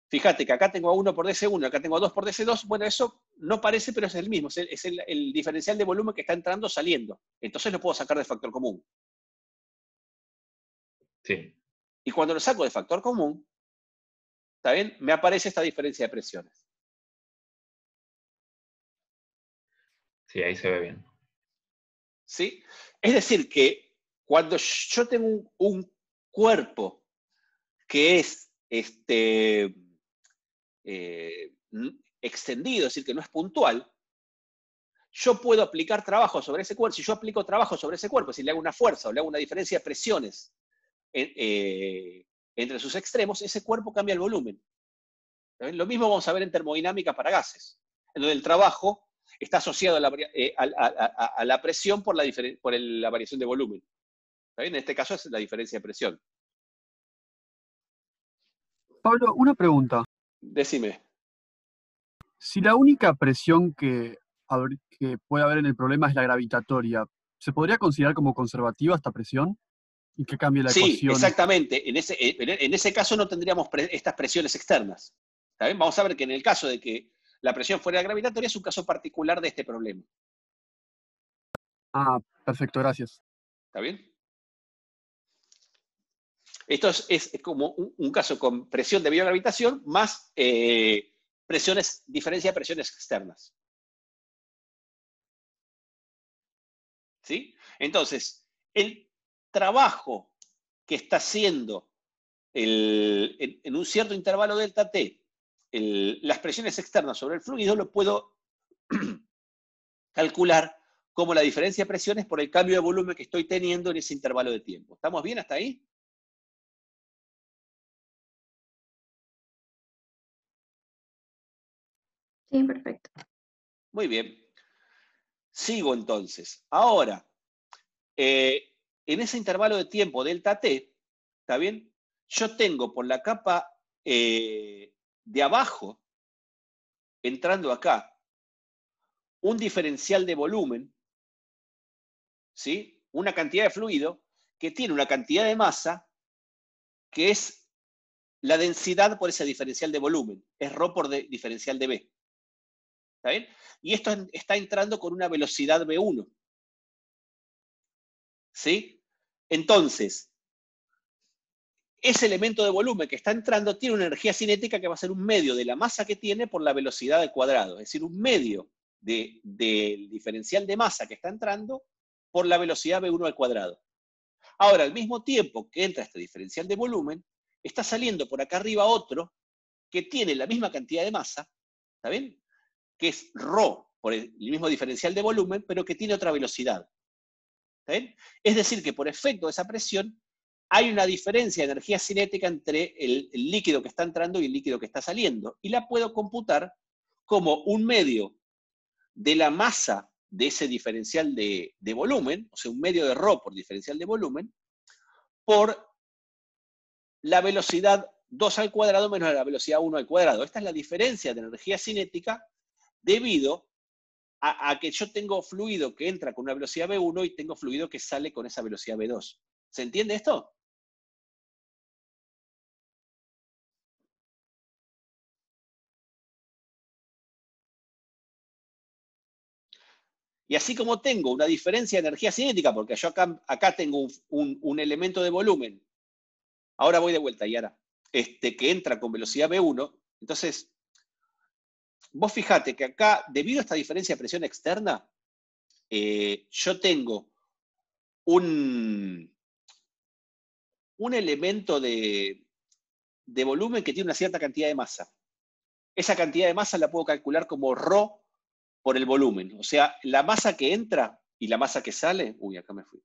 fíjate que acá tengo A1 por DS1, acá tengo A2 por DS2, bueno, eso no parece, pero es el mismo, es el diferencial de volumen que está entrando saliendo. Entonces lo puedo sacar de factor común. Sí. Y cuando lo saco de factor común, ¿está bien? Me aparece esta diferencia de presiones. Sí, ahí se ve bien. ¿Sí? Es decir, que cuando yo tengo un cuerpo que es extendido, es decir, que no es puntual, yo puedo aplicar trabajo sobre ese cuerpo. Si yo aplico trabajo sobre ese cuerpo, si le hago una fuerza o le hago una diferencia de presiones entre sus extremos, ese cuerpo cambia el volumen. ¿Saben? Lo mismo vamos a ver en termodinámica para gases, en donde el trabajo está asociado a la presión por la variación de volumen. ¿Está bien? En este caso es la diferencia de presión. Pablo, una pregunta. Decime. Si la única presión que puede haber en el problema es la gravitatoria, ¿se podría considerar como conservativa esta presión? ¿Y que cambie la Sí, ecuación? exactamente. En ese caso no tendríamos estas presiones externas. ¿Está bien? Vamos a ver que en el caso de que la presión fuera gravitatoria es un caso particular de este problema. Ah, perfecto, gracias. ¿Está bien? Esto es como un caso con presión debido a gravitación más diferencia de presiones externas. ¿Sí? Entonces, el trabajo que está haciendo en un cierto intervalo delta T, las presiones externas sobre el fluido, lo puedo calcular como la diferencia de presiones por el cambio de volumen que estoy teniendo en ese intervalo de tiempo. ¿Estamos bien hasta ahí? Sí, perfecto. Muy bien. Sigo entonces. Ahora, en ese intervalo de tiempo delta T, ¿está bien? Yo tengo por la capa de abajo, entrando acá, un diferencial de volumen, ¿sí? Una cantidad de fluido que tiene una cantidad de masa que es la densidad por ese diferencial de volumen. Es ρ por diferencial de B. ¿Está bien? Y esto está entrando con una velocidad V1. ¿Sí? Entonces, ese elemento de volumen que está entrando tiene una energía cinética que va a ser un medio de la masa que tiene por la velocidad al cuadrado. Es decir, un medio del diferencial de masa que está entrando por la velocidad V1 al cuadrado. Ahora, al mismo tiempo que entra este diferencial de volumen, está saliendo por acá arriba otro que tiene la misma cantidad de masa, ¿está bien? que es ρ por el mismo diferencial de volumen, pero que tiene otra velocidad. ¿Está bien? Es decir, que por efecto de esa presión hay una diferencia de energía cinética entre el líquido que está entrando y el líquido que está saliendo. Y la puedo computar como un medio de la masa de ese diferencial de volumen, o sea, un medio de ρ por diferencial de volumen, por la velocidad 2 al cuadrado menos la velocidad 1 al cuadrado. Esta es la diferencia de energía cinética debido a que yo tengo fluido que entra con una velocidad V1 y tengo fluido que sale con esa velocidad V2. ¿Se entiende esto? Y así como tengo una diferencia de energía cinética, porque yo acá tengo un elemento de volumen, ahora voy de vuelta, Yara, que entra con velocidad V1, entonces, vos fijate que acá, debido a esta diferencia de presión externa, yo tengo un elemento de volumen que tiene una cierta cantidad de masa. Esa cantidad de masa la puedo calcular como ρ por el volumen. O sea, la masa que entra y la masa que sale... Uy, acá me fui.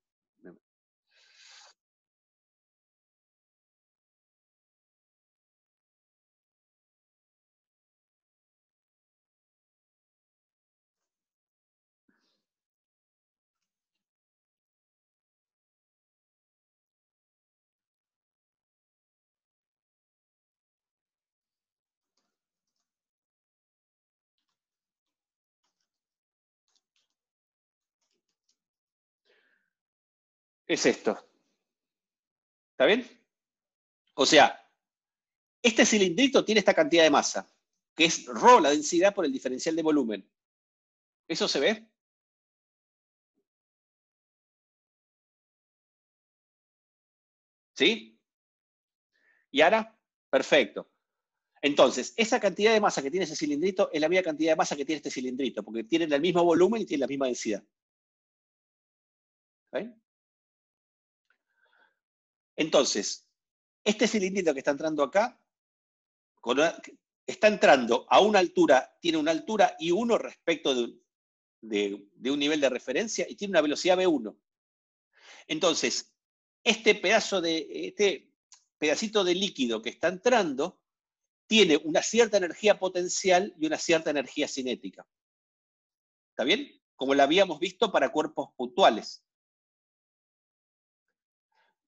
Es esto. ¿Está bien? O sea, este cilindrito tiene esta cantidad de masa, que es ρ la densidad por el diferencial de volumen. ¿Eso se ve? ¿Sí? ¿Y ahora? Perfecto. Entonces, esa cantidad de masa que tiene ese cilindrito es la misma cantidad de masa que tiene este cilindrito, porque tienen el mismo volumen y tienen la misma densidad. ¿Está bien? Entonces, este cilindrito que está entrando acá, está entrando a una altura, tiene una altura I1 respecto de un nivel de referencia y tiene una velocidad V1. Entonces, este pedacito de líquido que está entrando tiene una cierta energía potencial y una cierta energía cinética. ¿Está bien? Como la habíamos visto para cuerpos puntuales.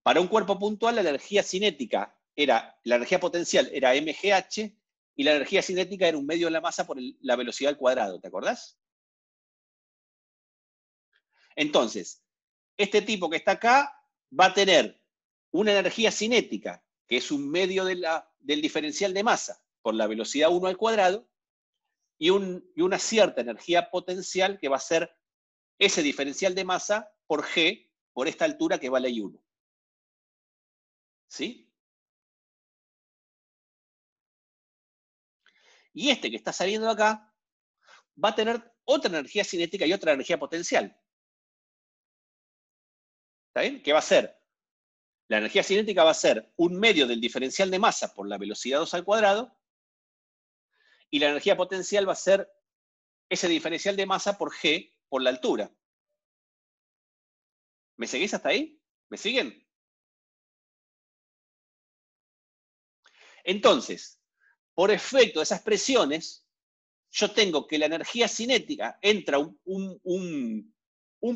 Para un cuerpo puntual, la energía cinética la energía potencial era mgh y la energía cinética era un medio de la masa por la velocidad al cuadrado, ¿te acordás? Entonces, este tipo que está acá va a tener una energía cinética, que es un medio del diferencial de masa por la velocidad 1 al cuadrado, y una cierta energía potencial que va a ser ese diferencial de masa por G, por esta altura que vale I1. ¿Sí? Y este que está saliendo de acá va a tener otra energía cinética y otra energía potencial. ¿Está bien? ¿Qué va a ser? La energía cinética va a ser un medio del diferencial de masa por la velocidad 2 al cuadrado, y la energía potencial va a ser ese diferencial de masa por G por la altura. ¿Me seguís hasta ahí? ¿Me siguen? Entonces, por efecto de esas presiones, yo tengo que la energía cinética entra un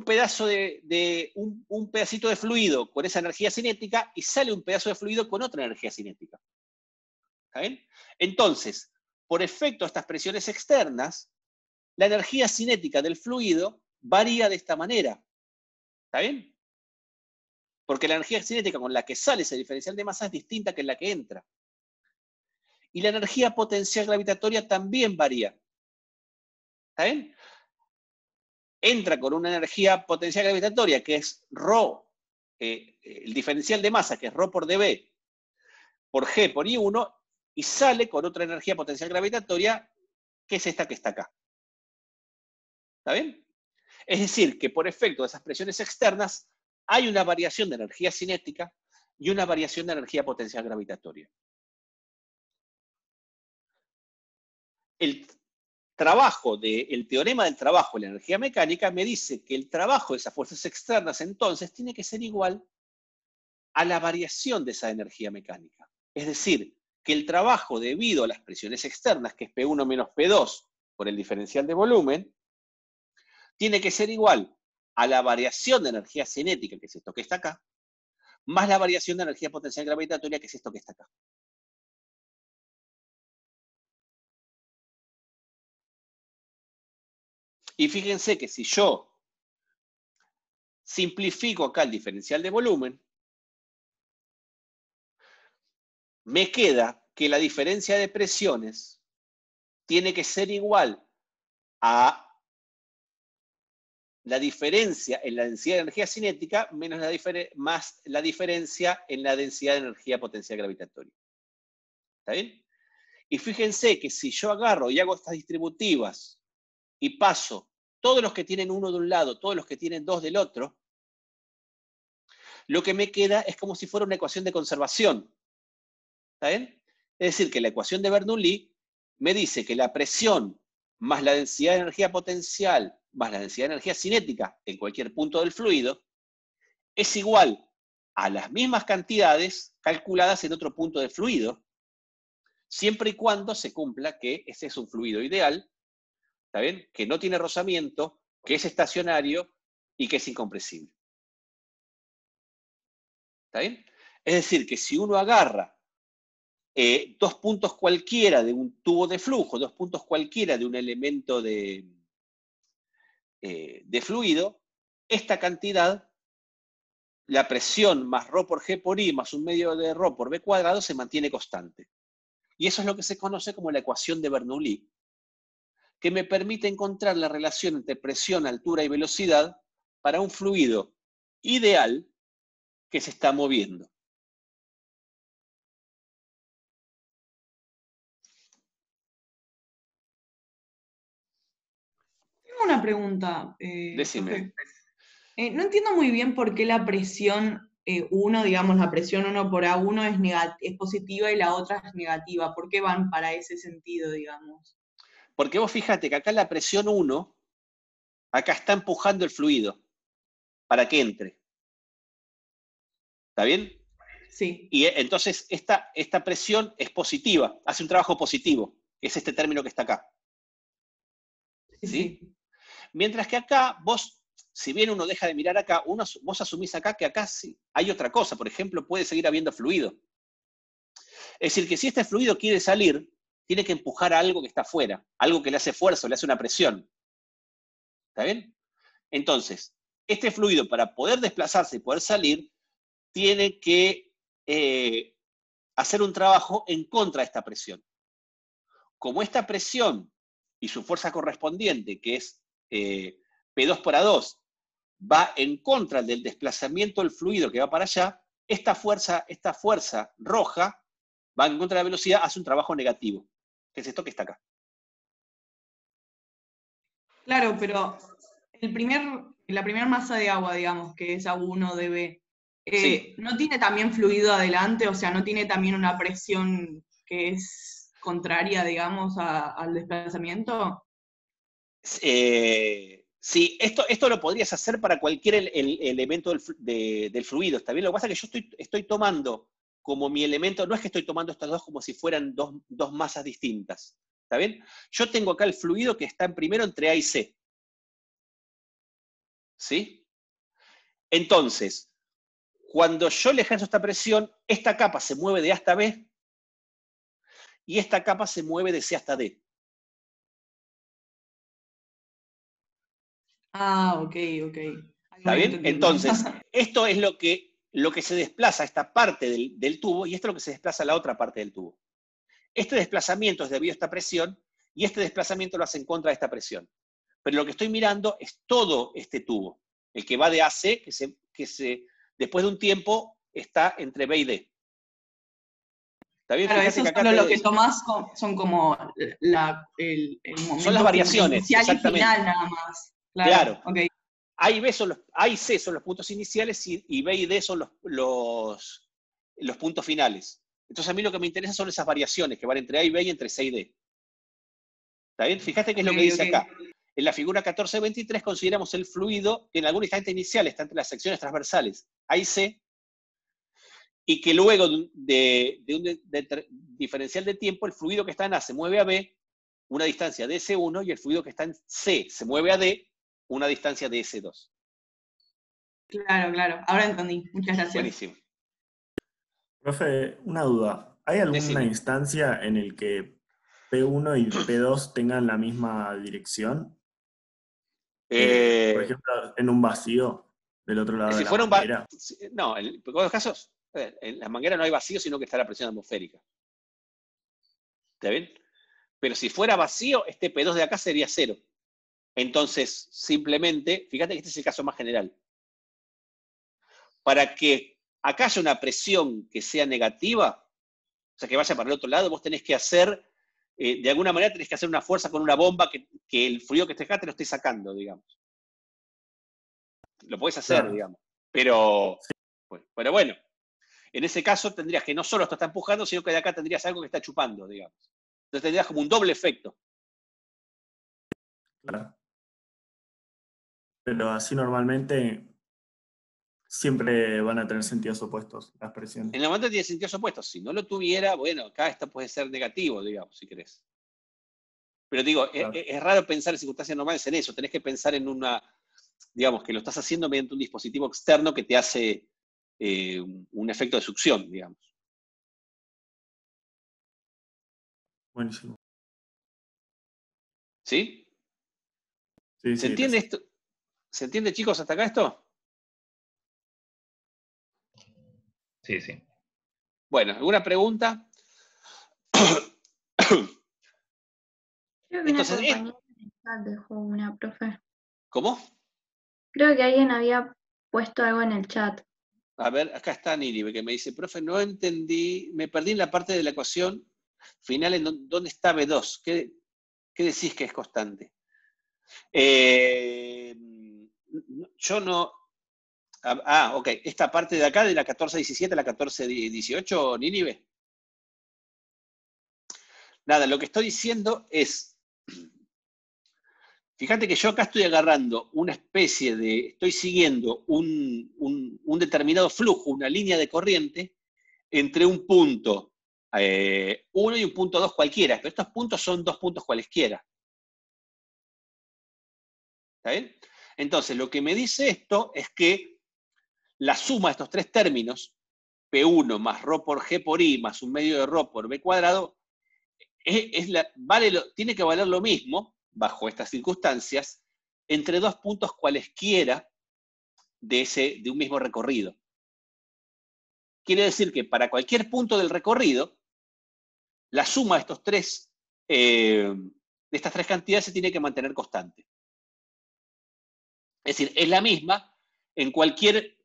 pedazo un pedacito de fluido con esa energía cinética y sale un pedazo de fluido con otra energía cinética. ¿Está bien? Entonces, por efecto de estas presiones externas, la energía cinética del fluido varía de esta manera. ¿Está bien? Porque la energía cinética con la que sale ese diferencial de masa es distinta que la que entra. Y la energía potencial gravitatoria también varía. ¿Está bien? Entra con una energía potencial gravitatoria que es ρ, el diferencial de masa, que es ρ por dB, por G por I1, y sale con otra energía potencial gravitatoria, que es esta que está acá. ¿Está bien? Es decir, que por efecto de esas presiones externas, hay una variación de energía cinética y una variación de energía potencial gravitatoria. trabajo el teorema del trabajo en la energía mecánica me dice que el trabajo de esas fuerzas externas entonces tiene que ser igual a la variación de esa energía mecánica. Es decir, que el trabajo debido a las presiones externas, que es P1 menos P2 por el diferencial de volumen, tiene que ser igual a la variación de energía cinética, que es esto que está acá, más la variación de energía potencial gravitatoria, que es esto que está acá. Y fíjense que si yo simplifico acá el diferencial de volumen, me queda que la diferencia de presiones tiene que ser igual a la diferencia en la densidad de energía cinética menos más la diferencia en la densidad de energía potencial gravitatoria. ¿Está bien? Y fíjense que si yo agarro y hago estas distributivas y paso todos los que tienen uno de un lado, todos los que tienen dos del otro, lo que me queda es como si fuera una ecuación de conservación. ¿Está bien? Es decir, que la ecuación de Bernoulli me dice que la presión más la densidad de energía potencial más la densidad de energía cinética en cualquier punto del fluido es igual a las mismas cantidades calculadas en otro punto del fluido, siempre y cuando se cumpla que ese es un fluido ideal, ¿está bien? Que no tiene rozamiento, que es estacionario y que es incompresible. ¿Está bien? Es decir, que si uno agarra dos puntos cualquiera de un tubo de flujo, dos puntos cualquiera de un elemento de fluido, esta cantidad, la presión más ρ por G por I más un medio de ρ por B cuadrado se mantiene constante. Y eso es lo que se conoce como la ecuación de Bernoulli, que me permite encontrar la relación entre presión, altura y velocidad para un fluido ideal que se está moviendo. Tengo una pregunta. Decime. No entiendo muy bien por qué la presión 1, digamos, la presión 1 por A1 es positiva y la otra es negativa. ¿Por qué van para ese sentido, digamos? Porque vos fíjate que acá la presión 1, acá está empujando el fluido para que entre. ¿Está bien? Sí. Y entonces esta presión es positiva, hace un trabajo positivo, es este término que está acá. ¿Sí? Mientras que acá, vos, si bien uno deja de mirar acá, vos asumís acá que acá sí hay otra cosa. Por ejemplo, puede seguir habiendo fluido. Es decir, que si este fluido quiere salir, tiene que empujar a algo que está afuera, algo que le hace fuerza, le hace una presión. ¿Está bien? Entonces, este fluido, para poder desplazarse y poder salir, tiene que hacer un trabajo en contra de esta presión. Como esta presión y su fuerza correspondiente, que es P2 por A2, va en contra del desplazamiento del fluido que va para allá, esta fuerza roja va en contra de la velocidad, hace un trabajo negativo, que es esto que está acá. Claro, pero la primera masa de agua, digamos, que es A1 de B, Sí. ¿no tiene también fluido adelante? O sea, ¿no tiene también una presión que es contraria, digamos, al desplazamiento? Sí, esto lo podrías hacer para cualquier elemento del fluido, ¿está bien? Lo que pasa es que yo estoy tomando como mi elemento, no es que estoy tomando estas dos como si fueran dos masas distintas, ¿está bien? Yo tengo acá el fluido que está primero entre A y C. ¿Sí? Entonces, cuando yo le ejerzo esta presión, esta capa se mueve de A hasta B y esta capa se mueve de C hasta D. Ah, ok. ¿Está bien? Entonces, esto es lo que se desplaza, esta parte del tubo, y esto es lo que se desplaza a la otra parte del tubo. Este desplazamiento es debido a esta presión, y este desplazamiento lo hace en contra de esta presión. Pero lo que estoy mirando es todo este tubo, el que va de AC, que después de un tiempo está entre B y D. ¿Está bien? Claro, Fíjate eso que acá solo lo que tomás son como el momento son las variaciones, inicial exactamente. Y final nada más. Claro. Okay. A y C son los puntos iniciales y B y D son los puntos finales. Entonces a mí lo que me interesa son esas variaciones que van entre A y B y entre C y D. ¿Está bien? Fíjate qué es lo que dice acá. En la figura 1423 consideramos el fluido que en algún instante inicial está entre las secciones transversales A y C, y que luego de un diferencial de tiempo, el fluido que está en A se mueve a B, una distancia de S1, y el fluido que está en C se mueve a D, una distancia de S2. Claro. Ahora entendí. Muchas gracias. Buenísimo. Profe, una duda. ¿Hay alguna Decime. instancia en el que P1 y P2 tengan la misma dirección? Por ejemplo, en un vacío del otro lado de Si la fuera manguera. no, en los casos, en la manguera no hay vacío, sino que está la presión atmosférica. ¿Está bien? Pero si fuera vacío, este P2 de acá sería 0. Entonces, simplemente, fíjate que este es el caso más general. Para que acá haya una presión que sea negativa, o sea, que vaya para el otro lado, vos tenés que hacer, de alguna manera tenés que hacer una fuerza con una bomba que el fluido que esté acá te lo esté sacando, digamos. Lo podés hacer, Claro. digamos. Pero bueno, en ese caso tendrías que no solo esto está empujando, sino que de acá tendrías algo que está chupando, digamos. Entonces tendrías como un doble efecto. Claro. Pero así normalmente siempre van a tener sentidos opuestos las presiones. En el momento tiene sentidos opuestos. Si no lo tuviera, bueno, acá esto puede ser negativo, digamos, si querés. Pero digo, Claro. es raro pensar en circunstancias normales en eso. Tenés que pensar en una, digamos, que lo estás haciendo mediante un dispositivo externo que te hace un efecto de succión, digamos. Buenísimo. ¿Sí? Sí, ¿Se sí, entiende gracias. esto? ¿Se entiende, chicos, hasta acá esto? Sí, sí. Bueno, ¿alguna pregunta? Creo que una Entonces, compañera en el chat dejó una, profe. ¿cómo? Creo que alguien había puesto algo en el chat. A ver, acá está Niribe, que me dice, profe, no entendí, me perdí en la parte de la ecuación final en dónde está B2. ¿Qué decís que es constante? Yo no... ok, esta parte de acá, de la 1417 a la 1418, Nínive. Nada, lo que estoy diciendo es, fíjate que yo acá estoy agarrando una especie de, estoy siguiendo un determinado flujo, una línea de corriente, entre un punto 1 y un punto 2 cualquiera, pero estos puntos son dos puntos cualesquiera. ¿Está bien? Entonces, lo que me dice esto es que la suma de estos tres términos, P1 más ρ por G por I más un medio de ρ por B cuadrado, tiene que valer lo mismo, bajo estas circunstancias, entre dos puntos cualesquiera de un mismo recorrido. Quiere decir que para cualquier punto del recorrido, la suma de estas tres cantidades se tiene que mantener constante. Es decir, es la misma en cualquier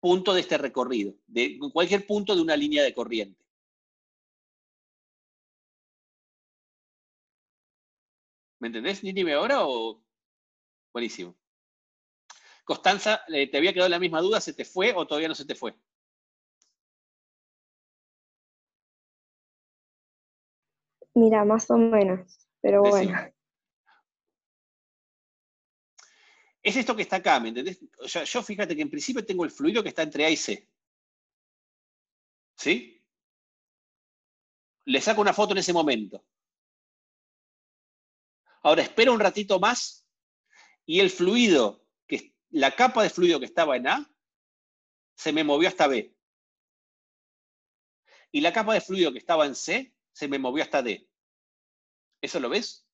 punto de este recorrido, en cualquier punto de una línea de corriente. ¿Me entendés, Nínive, ahora o...? Buenísimo. Constanza, ¿te había quedado la misma duda? ¿Se te fue o todavía no se te fue? Mira, más o menos, pero Decime. bueno. Es esto que está acá, ¿me entendés? O sea, yo fíjate que en principio tengo el fluido que está entre A y C. ¿Sí? Le saco una foto en ese momento. Ahora espero un ratito más y el fluido, la capa de fluido que estaba en A, se me movió hasta B. Y la capa de fluido que estaba en C, se me movió hasta D. ¿Eso lo ves?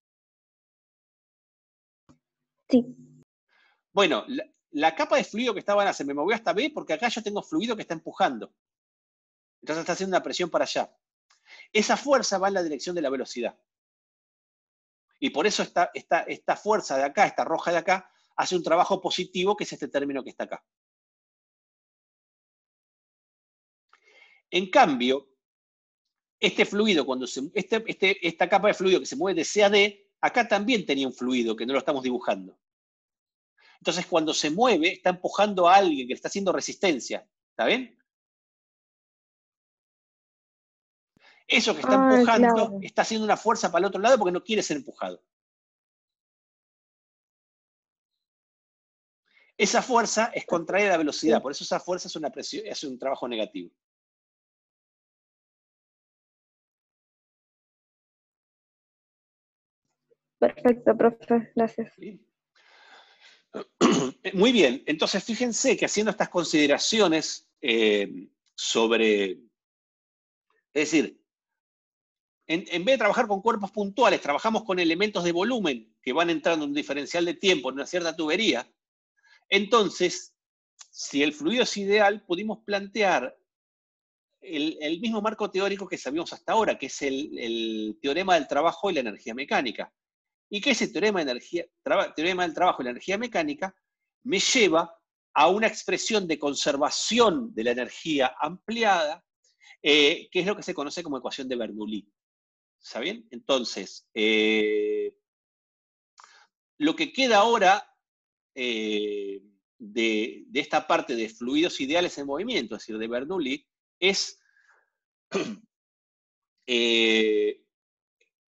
Sí. Bueno, la capa de fluido que estaba en A se me movió hasta B porque acá yo tengo fluido que está empujando. Entonces está haciendo una presión para allá. Esa fuerza va en la dirección de la velocidad. Y por eso esta fuerza de acá, esta roja de acá, hace un trabajo positivo, que es este término que está acá. En cambio, este fluido, esta capa de fluido que se mueve de C a D, acá también tenía un fluido que no lo estamos dibujando. Entonces, cuando se mueve, está empujando a alguien que le está haciendo resistencia. ¿Está bien? Eso que está empujando claro. está haciendo una fuerza para el otro lado porque no quiere ser empujado. Esa fuerza es contraria a la velocidad, por eso esa fuerza es una presión, es un trabajo negativo. Perfecto, profe, gracias. ¿Sí? Muy bien, entonces fíjense que haciendo estas consideraciones sobre, es decir, en vez de trabajar con cuerpos puntuales, trabajamos con elementos de volumen que van entrando en un diferencial de tiempo en una cierta tubería. Entonces, si el fluido es ideal, pudimos plantear el mismo marco teórico que sabíamos hasta ahora, que es el teorema del trabajo y la energía mecánica. Y que ese teorema del trabajo y la energía mecánica me lleva a una expresión de conservación de la energía ampliada, que es lo que se conoce como ecuación de Bernoulli. ¿Está bien? Entonces, lo que queda ahora de esta parte de fluidos ideales en movimiento, es decir, de Bernoulli, es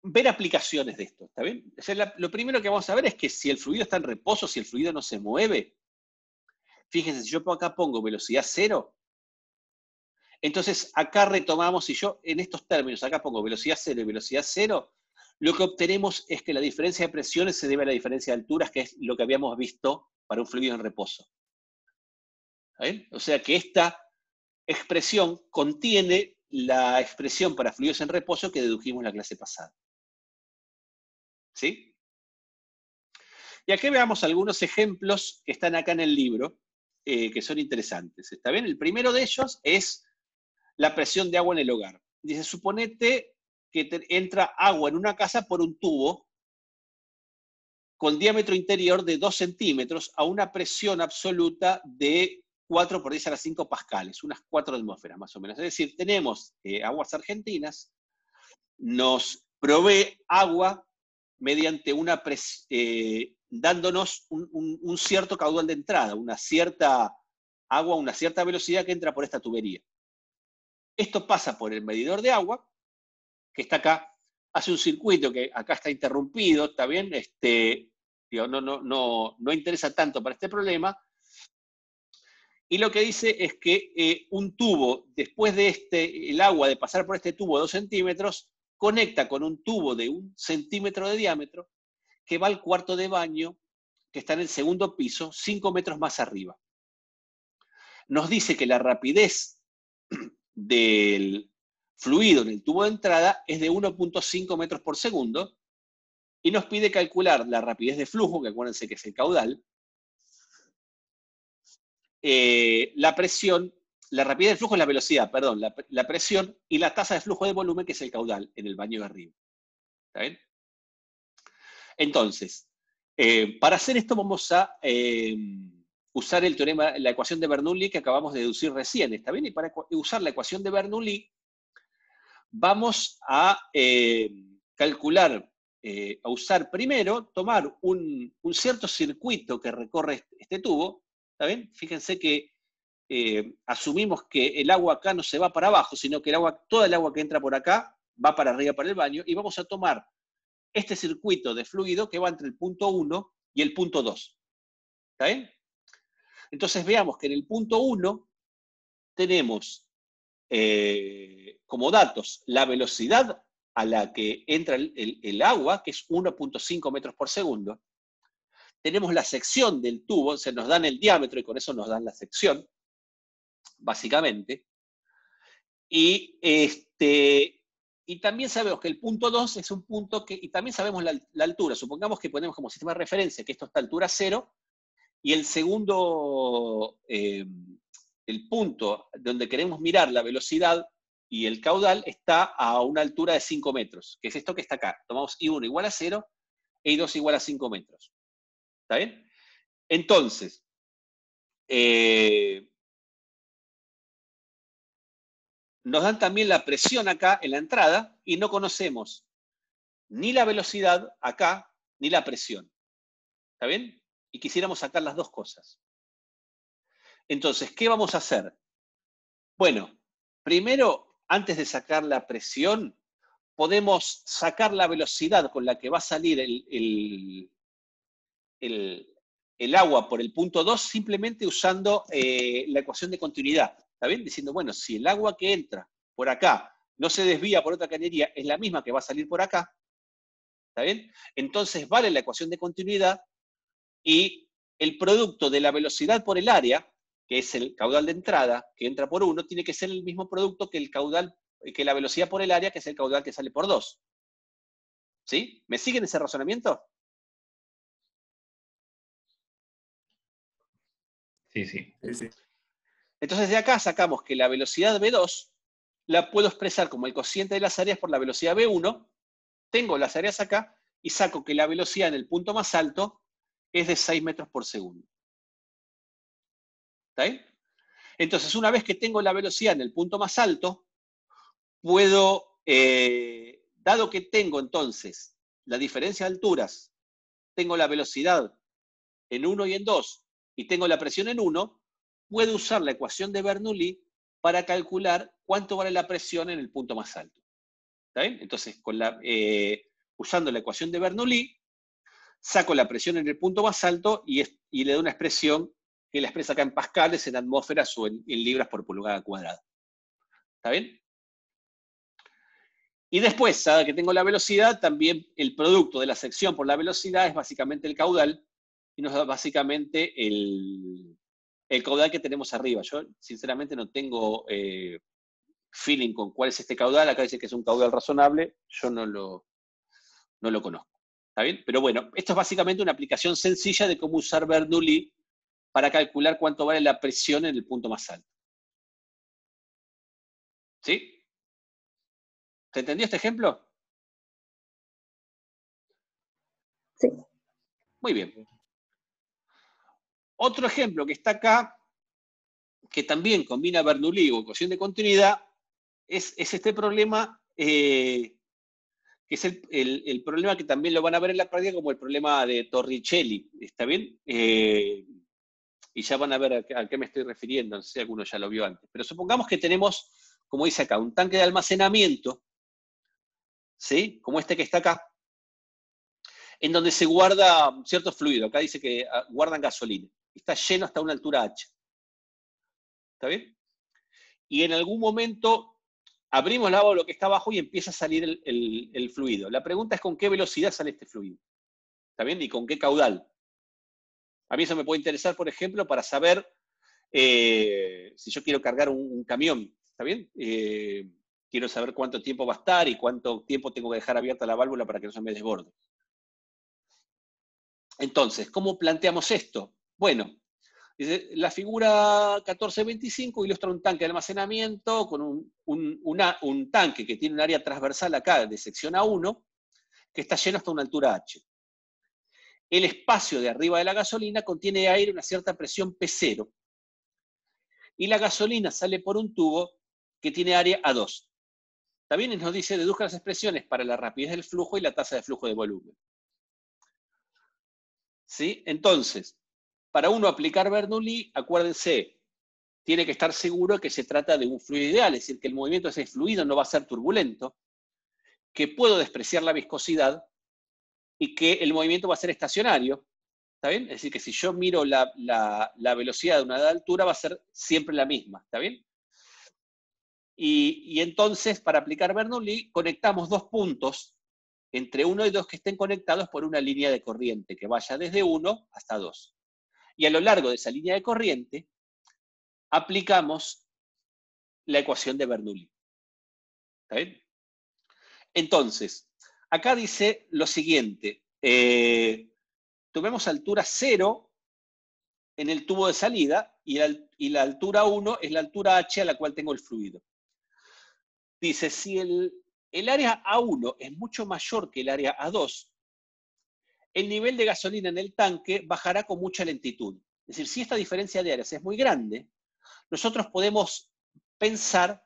ver aplicaciones de esto, ¿está bien? O sea, lo primero que vamos a ver es que si el fluido está en reposo, si el fluido no se mueve, fíjense, si yo acá pongo velocidad 0, entonces acá retomamos, si yo en estos términos acá pongo velocidad 0 y velocidad 0, lo que obtenemos es que la diferencia de presiones se debe a la diferencia de alturas, que es lo que habíamos visto para un fluido en reposo. ¿Está bien? O sea que esta expresión contiene la expresión para fluidos en reposo que dedujimos en la clase pasada. ¿Sí? Y aquí veamos algunos ejemplos que están acá en el libro, que son interesantes. ¿Está bien? El primero de ellos es la presión de agua en el hogar. Dice, suponete que entra agua en una casa por un tubo con diámetro interior de 2 centímetros a una presión absoluta de 4 por 10 a la 5 pascales, unas 4 atmósferas más o menos. Es decir, tenemos Aguas Argentinas, nos provee agua mediante una dándonos un cierto caudal de entrada, una cierta agua, una cierta velocidad que entra por esta tubería. Esto pasa por el medidor de agua, que está acá, hace un circuito que acá está interrumpido, ¿está bien? No interesa tanto para este problema. Y lo que dice es que un tubo, después de el agua de pasar por este tubo de 2 centímetros, conecta con un tubo de 1 centímetro de diámetro que va al cuarto de baño, que está en el segundo piso, 5 metros más arriba. Nos dice que la rapidez del fluido en el tubo de entrada es de 1.5 metros por segundo y nos pide calcular la rapidez de flujo, que acuérdense que es el caudal, la presión, la rapidez del flujo es la velocidad, perdón, la presión y la tasa de flujo de volumen, que es el caudal en el baño de arriba. ¿Está bien? Entonces, para hacer esto vamos a usar el teorema, la ecuación de Bernoulli que acabamos de deducir recién, ¿está bien? Y para usar la ecuación de Bernoulli, vamos a calcular, a usar primero, tomar un cierto circuito que recorre este tubo, ¿está bien? Fíjense que asumimos que el agua acá no se va para abajo, sino que toda el agua que entra por acá va para arriba para el baño, y vamos a tomar este circuito de fluido que va entre el punto 1 y el punto 2. ¿Está bien? Entonces veamos que en el punto 1 tenemos como datos la velocidad a la que entra el agua, que es 1.5 metros por segundo. Tenemos la sección del tubo, se nos dan el diámetro y con eso nos dan la sección, básicamente. Y también sabemos que el punto 2 es un punto que, y también sabemos la altura. Supongamos que ponemos como sistema de referencia que esto está a altura 0, y el segundo, el punto donde queremos mirar la velocidad y el caudal está a una altura de 5 metros, que es esto que está acá. Tomamos I1 igual a 0 e I2 igual a 5 metros. ¿Está bien? Entonces, nos dan también la presión acá en la entrada y no conocemos ni la velocidad acá, ni la presión. ¿Está bien? Y quisiéramos sacar las dos cosas. Entonces, ¿qué vamos a hacer? Bueno, primero antes de sacar la presión, podemos sacar la velocidad con la que va a salir el agua por el punto 2 simplemente usando la ecuación de continuidad. ¿Está bien? Diciendo, bueno, si el agua que entra por acá no se desvía por otra cañería, es la misma que va a salir por acá. ¿Está bien? Entonces vale la ecuación de continuidad y el producto de la velocidad por el área, que es el caudal de entrada, que entra por 1, tiene que ser el mismo producto que el caudal, que la velocidad por el área, que es el caudal que sale por 2. ¿Sí? ¿Me siguen ese razonamiento? Sí, sí. Sí. Entonces de acá sacamos que la velocidad V2 la puedo expresar como el cociente de las áreas por la velocidad V1, tengo las áreas acá, y saco que la velocidad en el punto más alto es de 6 metros por segundo. ¿Está bien? Entonces, una vez que tengo la velocidad en el punto más alto, puedo, dado que tengo entonces la diferencia de alturas, tengo la velocidad en 1 y en 2, y tengo la presión en 1, puedo usar la ecuación de Bernoulli para calcular cuánto vale la presión en el punto más alto. ¿Está bien? Entonces, usando la ecuación de Bernoulli, saco la presión en el punto más alto y le doy una expresión que la expresa acá en pascales, en atmósferas o en libras por pulgada cuadrada. ¿Está bien? Y después, dado que tengo la velocidad, también el producto de la sección por la velocidad es básicamente el caudal, y nos da básicamente el caudal que tenemos arriba. Yo, sinceramente, no tengo feeling con cuál es este caudal. Acá dice que es un caudal razonable, yo no lo conozco. ¿Está bien? Pero bueno, esto es básicamente una aplicación sencilla de cómo usar Bernoulli para calcular cuánto vale la presión en el punto más alto. ¿Sí? ¿Se entendió este ejemplo? Sí. Muy bien. Otro ejemplo que está acá, que también combina Bernoulli o ecuación de continuidad, es este problema, que es el problema que también lo van a ver en la práctica como el problema de Torricelli. ¿Está bien? Y ya van a ver a qué me estoy refiriendo, no sé si alguno ya lo vio antes. Pero supongamos que tenemos, como dice acá, un tanque de almacenamiento, ¿sí? Como este que está acá, en donde se guarda cierto fluido. Acá dice que guardan gasolina. Está lleno hasta una altura H. ¿Está bien? Y en algún momento abrimos la válvula que está abajo y empieza a salir el fluido. La pregunta es con qué velocidad sale este fluido. ¿Está bien? Y con qué caudal. A mí eso me puede interesar, por ejemplo, para saber si yo quiero cargar un camión. ¿Está bien? Quiero saber cuánto tiempo va a estar y cuánto tiempo tengo que dejar abierta la válvula para que no se me desborde. Entonces, ¿cómo planteamos esto? Bueno, la figura 1425 ilustra un tanque de almacenamiento con un tanque que tiene un área transversal acá de sección A1, que está lleno hasta una altura H. El espacio de arriba de la gasolina contiene aire a una cierta presión P0. Y la gasolina sale por un tubo que tiene área A2. También nos dice, deduzca las expresiones para la rapidez del flujo y la tasa de flujo de volumen. ¿Sí? Entonces, para uno aplicar Bernoulli, acuérdense, tiene que estar seguro que se trata de un fluido ideal, es decir, que el movimiento de ese fluido no va a ser turbulento, que puedo despreciar la viscosidad y que el movimiento va a ser estacionario. ¿Está bien? Es decir, que si yo miro la velocidad de una dada altura va a ser siempre la misma. ¿Está bien? Y entonces, para aplicar Bernoulli, conectamos dos puntos entre 1 y 2 que estén conectados por una línea de corriente que vaya desde 1 hasta 2. Y a lo largo de esa línea de corriente, aplicamos la ecuación de Bernoulli. ¿Está bien? Entonces, acá dice lo siguiente. Tomemos altura 0 en el tubo de salida y la altura 1 es la altura H a la cual tengo el fluido. Dice, si el área A1 es mucho mayor que el área A2, el nivel de gasolina en el tanque bajará con mucha lentitud. Es decir, si esta diferencia de áreas es muy grande, nosotros podemos pensar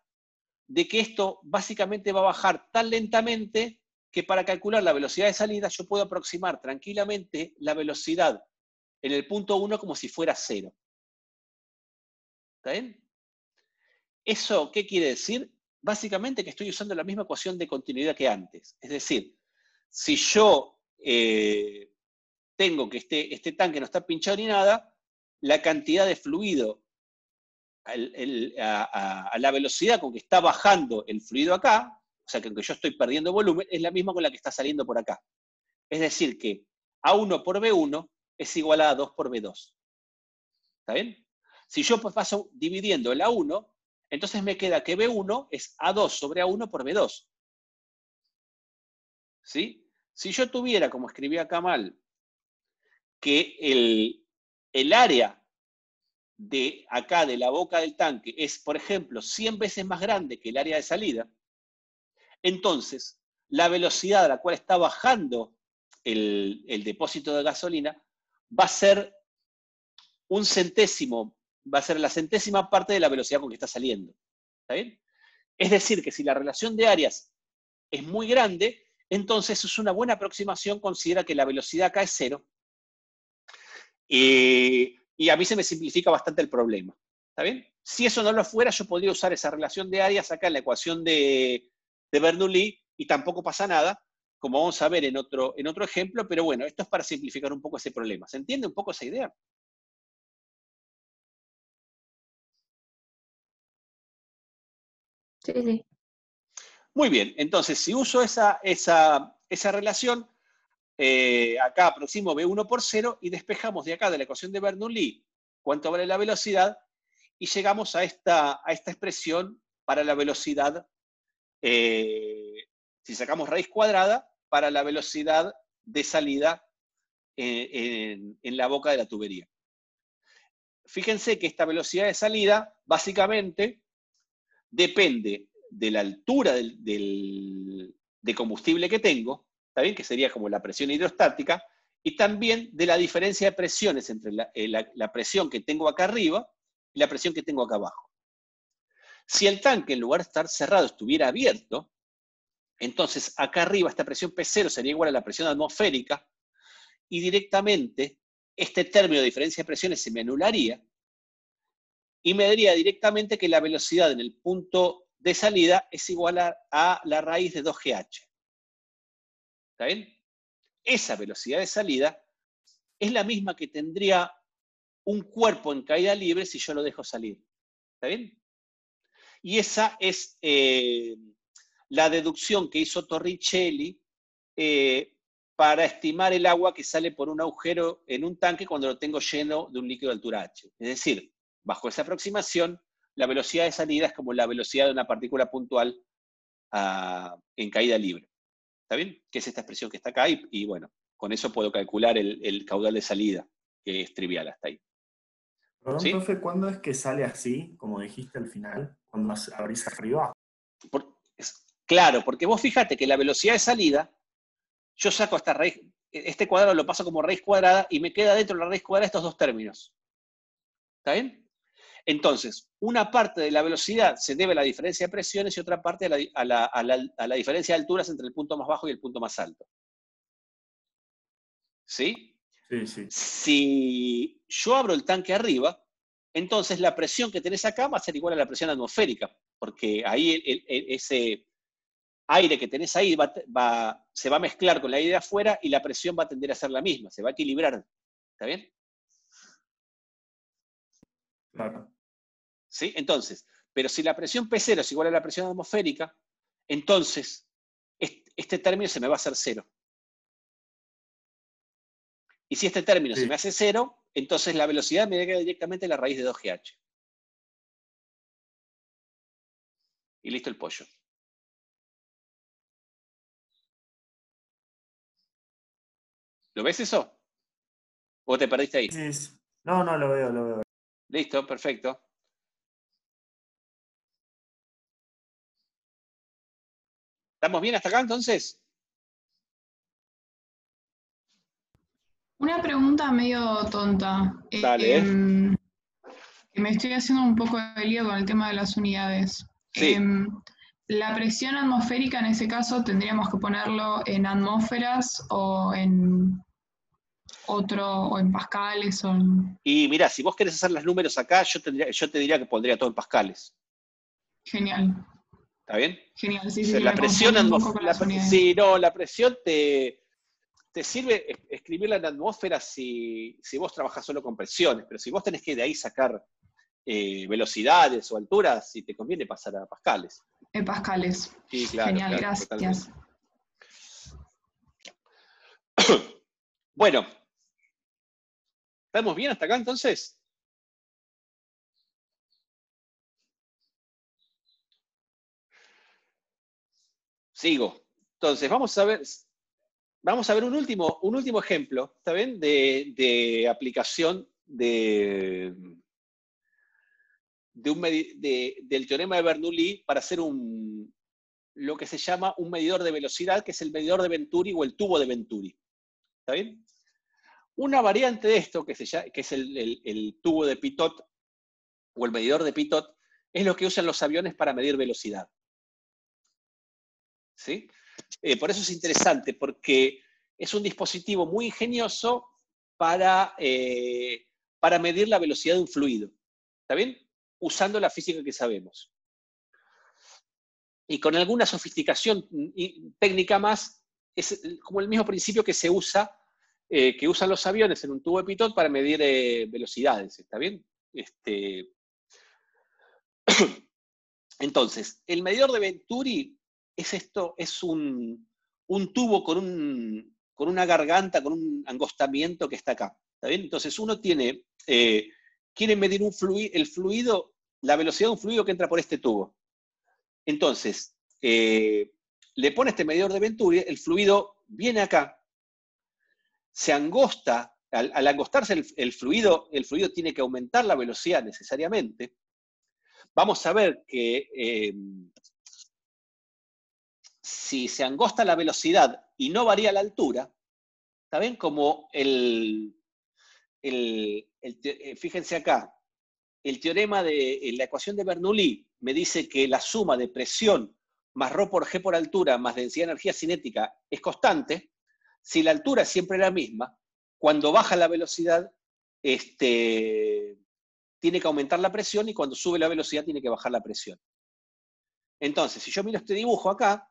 de que esto básicamente va a bajar tan lentamente que para calcular la velocidad de salida yo puedo aproximar tranquilamente la velocidad en el punto 1 como si fuera 0. ¿Está bien? ¿Eso qué quiere decir? básicamente que estoy usando la misma ecuación de continuidad que antes. Es decir, si yo tengo que este tanque no está pinchado ni nada, la cantidad de fluido a la velocidad con que está bajando el fluido acá, o sea que aunque yo estoy perdiendo volumen, es la misma con la que está saliendo por acá. Es decir que A1 por B1 es igual a A2 por B2. ¿Está bien? Si yo paso dividiendo el A1, entonces me queda que B1 es A2 sobre A1 por B2. ¿Sí? Si yo tuviera, como escribí acá mal, que el área de acá, de la boca del tanque, es, por ejemplo, 100 veces más grande que el área de salida, entonces la velocidad a la cual está bajando el depósito de gasolina va a ser un centésimo, va a ser la centésima parte de la velocidad con que está saliendo. ¿Está bien? Es decir, que si la relación de áreas es muy grande, entonces es una buena aproximación, considera que la velocidad acá es 0. Y a mí se me simplifica bastante el problema. ¿Está bien? Si eso no lo fuera, yo podría usar esa relación de áreas acá en la ecuación de Bernoulli y tampoco pasa nada, como vamos a ver en otro ejemplo, pero bueno, esto es para simplificar un poco ese problema. ¿Se entiende un poco esa idea? Sí, sí. Muy bien, entonces si uso esa relación, acá aproximo B1 por 0 y despejamos de acá de la ecuación de Bernoulli cuánto vale la velocidad y llegamos a esta expresión para la velocidad, si sacamos raíz cuadrada, para la velocidad de salida en la boca de la tubería. Fíjense que esta velocidad de salida básicamente depende de la altura de combustible que tengo, ¿está bien? Que sería como la presión hidrostática, y también de la diferencia de presiones entre la presión que tengo acá arriba y la presión que tengo acá abajo. Si el tanque, en lugar de estar cerrado, estuviera abierto, entonces acá arriba esta presión P0 sería igual a la presión atmosférica, y directamente este término de diferencia de presiones se me anularía, y me daría directamente que la velocidad en el punto de salida es igual a la raíz de 2GH. ¿Está bien? Esa velocidad de salida es la misma que tendría un cuerpo en caída libre si yo lo dejo salir. ¿Está bien? Y esa es la deducción que hizo Torricelli para estimar el agua que sale por un agujero en un tanque cuando lo tengo lleno de un líquido de altura H. Es decir, bajo esa aproximación, la velocidad de salida es como la velocidad de una partícula puntual en caída libre. ¿Está bien? Que es esta expresión que está acá y bueno, con eso puedo calcular el caudal de salida, que es trivial hasta ahí. Perdón, ¿Sí? profe, ¿cuándo es que sale así, como dijiste al final? ¿Cuando abrís arriba? Claro, porque vos fíjate que la velocidad de salida, yo saco esta raíz, este cuadrado lo paso como raíz cuadrada y me queda dentro de la raíz cuadrada estos dos términos. ¿Está bien? Entonces, una parte de la velocidad se debe a la diferencia de presiones y otra parte a la diferencia de alturas entre el punto más bajo y el punto más alto. ¿Sí? Sí, sí. Si yo abro el tanque arriba, entonces la presión que tenés acá va a ser igual a la presión atmosférica, porque ahí ese aire que tenés ahí se va a mezclar con el aire de afuera y la presión va a tender a ser la misma, se va a equilibrar. ¿Está bien? Claro. ¿Sí? Entonces, pero si la presión P0 es igual a la presión atmosférica, entonces este término se me va a hacer 0. Y si este término se me hace 0, entonces la velocidad me queda directamente la raíz de 2GH. Y listo el pollo. ¿Lo ves eso? ¿O te perdiste ahí? Sí. No, lo veo. Listo, perfecto. ¿Estamos bien hasta acá entonces? Una pregunta medio tonta. Dale. Que me estoy haciendo un poco de lío con el tema de las unidades. Sí. La presión atmosférica en ese caso tendríamos que ponerlo en atmósferas o en o en pascales o en... Y mirá, si vos querés hacer los números acá, yo te diría que pondría todo en pascales. Genial. ¿Está bien? Genial, sí, O sí, sea, me la presión confundo un poco con las unidades. sí, no, la presión te sirve escribirla en atmósfera si vos trabajás solo con presiones, pero si vos tenés que de ahí sacar velocidades o alturas, si te conviene pasar a pascales. Pascales. Sí, claro, Genial, claro, gracias. totalmente. Bueno, ¿estamos bien hasta acá entonces? Sigo. Entonces, vamos a ver un último ejemplo, ¿está bien? De aplicación del teorema de Bernoulli para hacer lo que se llama un medidor de velocidad, que es el medidor de Venturi o el tubo de Venturi. ¿Está bien? Una variante de esto, que es el tubo de Pitot o el medidor de Pitot, es lo que usan los aviones para medir velocidad. ¿Sí? Por eso es interesante, porque es un dispositivo muy ingenioso para medir la velocidad de un fluido. ¿Está bien? Usando la física que sabemos. Y con alguna sofisticación técnica más, es como el mismo principio que se usa, que usan los aviones en un tubo de Pitot para medir velocidades. ¿Está bien? Entonces, el medidor de Venturi es un tubo con una garganta, con un angostamiento que está acá. ¿Está bien? Entonces uno quiere medir el fluido, la velocidad de un fluido que entra por este tubo. Entonces, le pone este medidor de Venturi, el fluido viene acá, se angosta, al angostarse el fluido tiene que aumentar la velocidad necesariamente. Vamos a ver que si se angosta la velocidad y no varía la altura, ¿está bien? Como fíjense acá, el teorema de la ecuación de Bernoulli me dice que la suma de presión más ρ por g por altura más densidad de energía cinética es constante. Si la altura es siempre la misma, cuando baja la velocidad, tiene que aumentar la presión, y cuando sube la velocidad tiene que bajar la presión. Entonces, si yo miro este dibujo acá,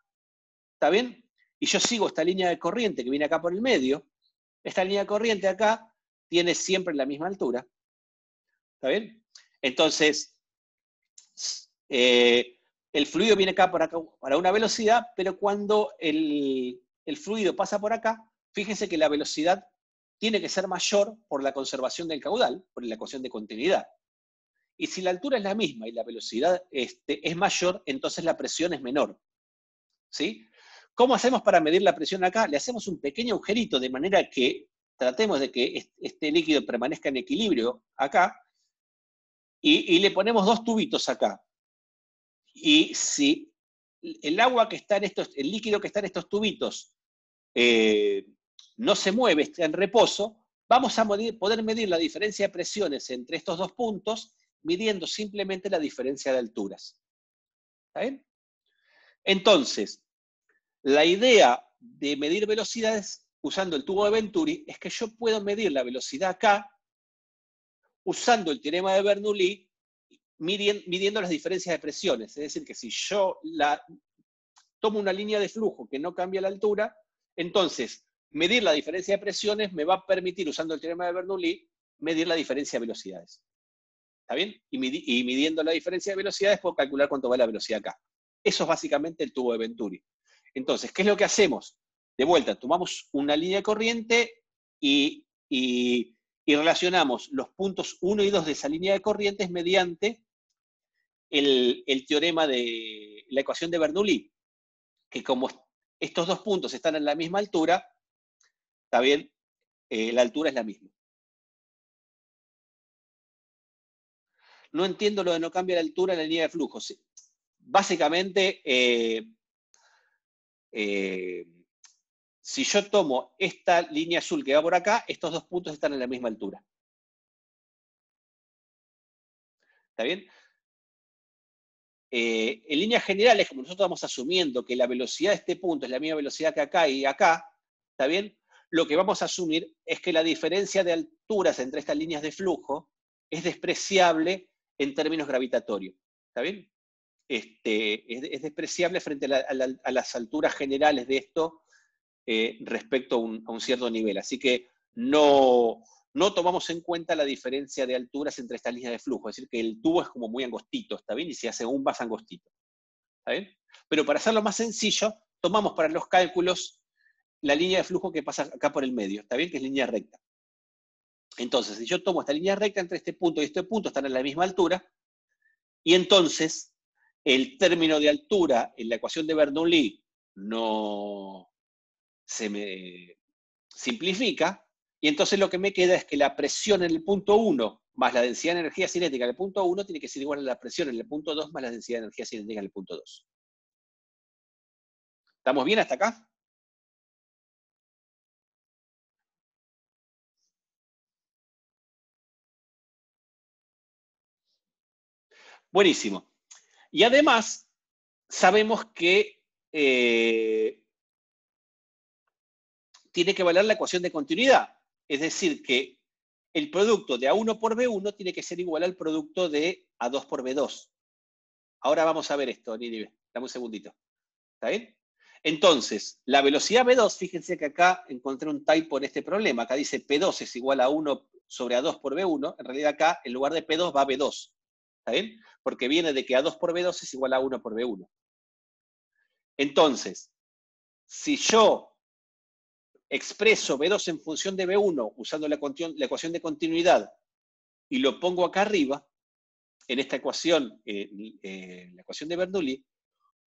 ¿está bien? Y yo sigo esta línea de corriente que viene acá por el medio, esta línea de corriente acá tiene siempre la misma altura. ¿Está bien? Entonces, el fluido viene acá para una velocidad, pero cuando el fluido pasa por acá, fíjense que la velocidad tiene que ser mayor por la conservación del caudal, por la ecuación de continuidad. Y si la altura es la misma y la velocidad es mayor, entonces la presión es menor. ¿Sí? ¿Cómo hacemos para medir la presión acá? Le hacemos un pequeño agujerito de manera que tratemos de que este líquido permanezca en equilibrio acá, y le ponemos dos tubitos acá. Y si el líquido que está en estos tubitos no se mueve, está en reposo, vamos a poder medir la diferencia de presiones entre estos dos puntos, midiendo simplemente la diferencia de alturas. ¿Está bien? Entonces, la idea de medir velocidades usando el tubo de Venturi es que yo puedo medir la velocidad acá usando el teorema de Bernoulli, midiendo las diferencias de presiones. Es decir, que si yo tomo una línea de flujo que no cambia la altura, entonces medir la diferencia de presiones me va a permitir, usando el teorema de Bernoulli, medir la diferencia de velocidades. ¿Está bien? Y midiendo la diferencia de velocidades puedo calcular cuánto va la velocidad acá. Eso es básicamente el tubo de Venturi. Entonces, ¿qué es lo que hacemos? De vuelta, tomamos una línea de corriente y relacionamos los puntos 1 y 2 de esa línea de corrientes mediante el teorema de la ecuación de Bernoulli, que como estos dos puntos están en la misma altura, ¿está bien? La altura es la misma. No entiendo lo de no cambia la altura en la línea de flujo. Sí. Básicamente, si yo tomo esta línea azul que va por acá, estos dos puntos están en la misma altura. ¿Está bien? En líneas generales, como nosotros estamos asumiendo que la velocidad de este punto es la misma velocidad que acá y acá, ¿está bien? Lo que vamos a asumir es que la diferencia de alturas entre estas líneas de flujo es despreciable en términos gravitatorios. ¿Está bien? es despreciable frente a las alturas generales de esto respecto a un cierto nivel. Así que no tomamos en cuenta la diferencia de alturas entre estas líneas de flujo. Es decir, que el tubo es como muy angostito, ¿está bien? Y se hace aún más angostito. ¿Está bien? Pero para hacerlo más sencillo, tomamos para los cálculos la línea de flujo que pasa acá por el medio, ¿está bien? Que es línea recta. Entonces, si yo tomo esta línea recta entre este punto y este punto, están a la misma altura, y entonces el término de altura en la ecuación de Bernoulli no se me simplifica, y entonces lo que me queda es que la presión en el punto 1 más la densidad de energía cinética en el punto 1 tiene que ser igual a la presión en el punto 2 más la densidad de energía cinética en el punto 2. ¿Estamos bien hasta acá? Buenísimo. Y además, sabemos que tiene que valer la ecuación de continuidad. Es decir, que el producto de A1 por B1 tiene que ser igual al producto de A2 por B2. Ahora vamos a ver esto, Ninive. Dame un segundito. ¿Está bien? Entonces, la velocidad B2, fíjense que acá encontré un typo en este problema. Acá dice P2 es igual a 1 sobre A2 por B1. En realidad acá, en lugar de P2, va B2. ¿Está bien? Porque viene de que A2 por B2 es igual a 1 por B1. Entonces, si yo expreso B2 en función de B1 usando la ecuación de continuidad y lo pongo acá arriba, en esta ecuación, la ecuación de Bernoulli,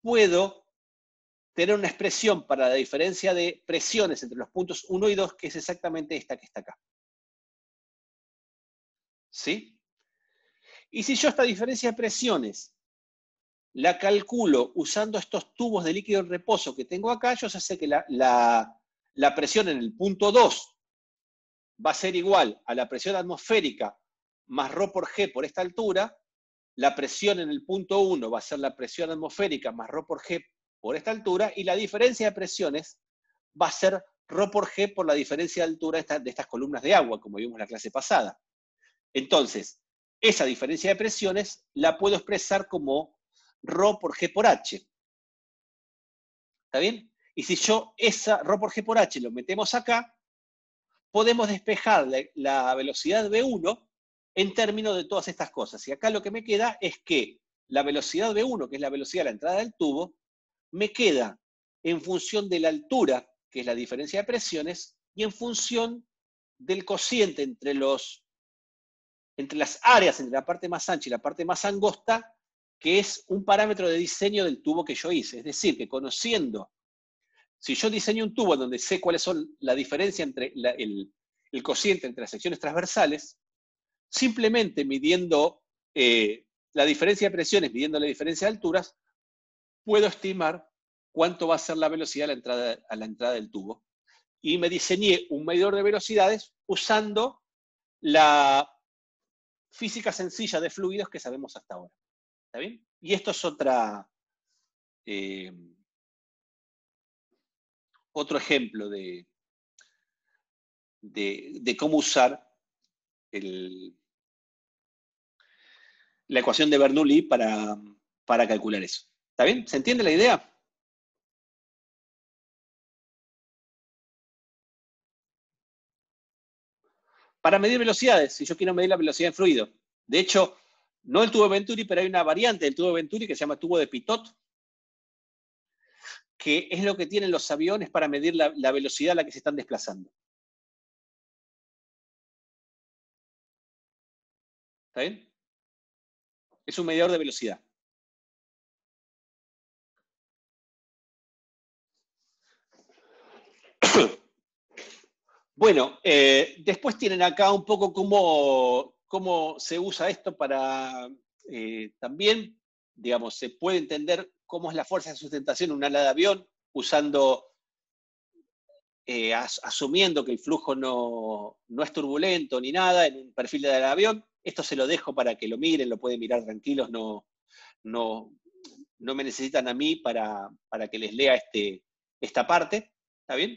puedo tener una expresión para la diferencia de presiones entre los puntos 1 y 2, que es exactamente esta que está acá. ¿Sí? Y si yo esta diferencia de presiones la calculo usando estos tubos de líquido en reposo que tengo acá, yo ya sé que la presión en el punto 2 va a ser igual a la presión atmosférica más ρ por G por esta altura. La presión en el punto 1 va a ser la presión atmosférica más ρ por G por esta altura, y la diferencia de presiones va a ser ρ por G por la diferencia de altura de estas columnas de agua, como vimos en la clase pasada. Entonces, esa diferencia de presiones la puedo expresar como ρ por G por H. ¿Está bien? Y si yo esa ρ por G por H lo metemos acá, podemos despejar la velocidad V1 en términos de todas estas cosas. Y acá lo que me queda es que la velocidad V1, que es la velocidad de la entrada del tubo, me queda en función de la altura, que es la diferencia de presiones, y en función del cociente entre las áreas, entre la parte más ancha y la parte más angosta, que es un parámetro de diseño del tubo que yo hice. Es decir, que conociendo, si yo diseño un tubo donde sé cuáles son la diferencia entre el cociente entre las secciones transversales, simplemente midiendo la diferencia de presiones, midiendo la diferencia de alturas, puedo estimar cuánto va a ser la velocidad a la entrada del tubo. Y me diseñé un medidor de velocidades usando la física sencilla de fluidos que sabemos hasta ahora. ¿Está bien? Y esto es otro ejemplo de cómo usar la ecuación de Bernoulli para calcular eso. ¿Está bien? ¿Se entiende la idea? Para medir velocidades, si yo quiero medir la velocidad del fluido. De hecho, no el tubo de Venturi, pero hay una variante del tubo de Venturi que se llama tubo de Pitot, que es lo que tienen los aviones para medir la velocidad a la que se están desplazando. ¿Está bien? Es un medidor de velocidad. Bueno, después tienen acá un poco cómo se usa esto para también, digamos, se puede entender cómo es la fuerza de sustentación en un ala de avión, asumiendo que el flujo no es turbulento ni nada en un perfil del avión. Esto se lo dejo para que lo miren, lo pueden mirar tranquilos, no me necesitan a mí para que les lea esta parte. ¿Está bien?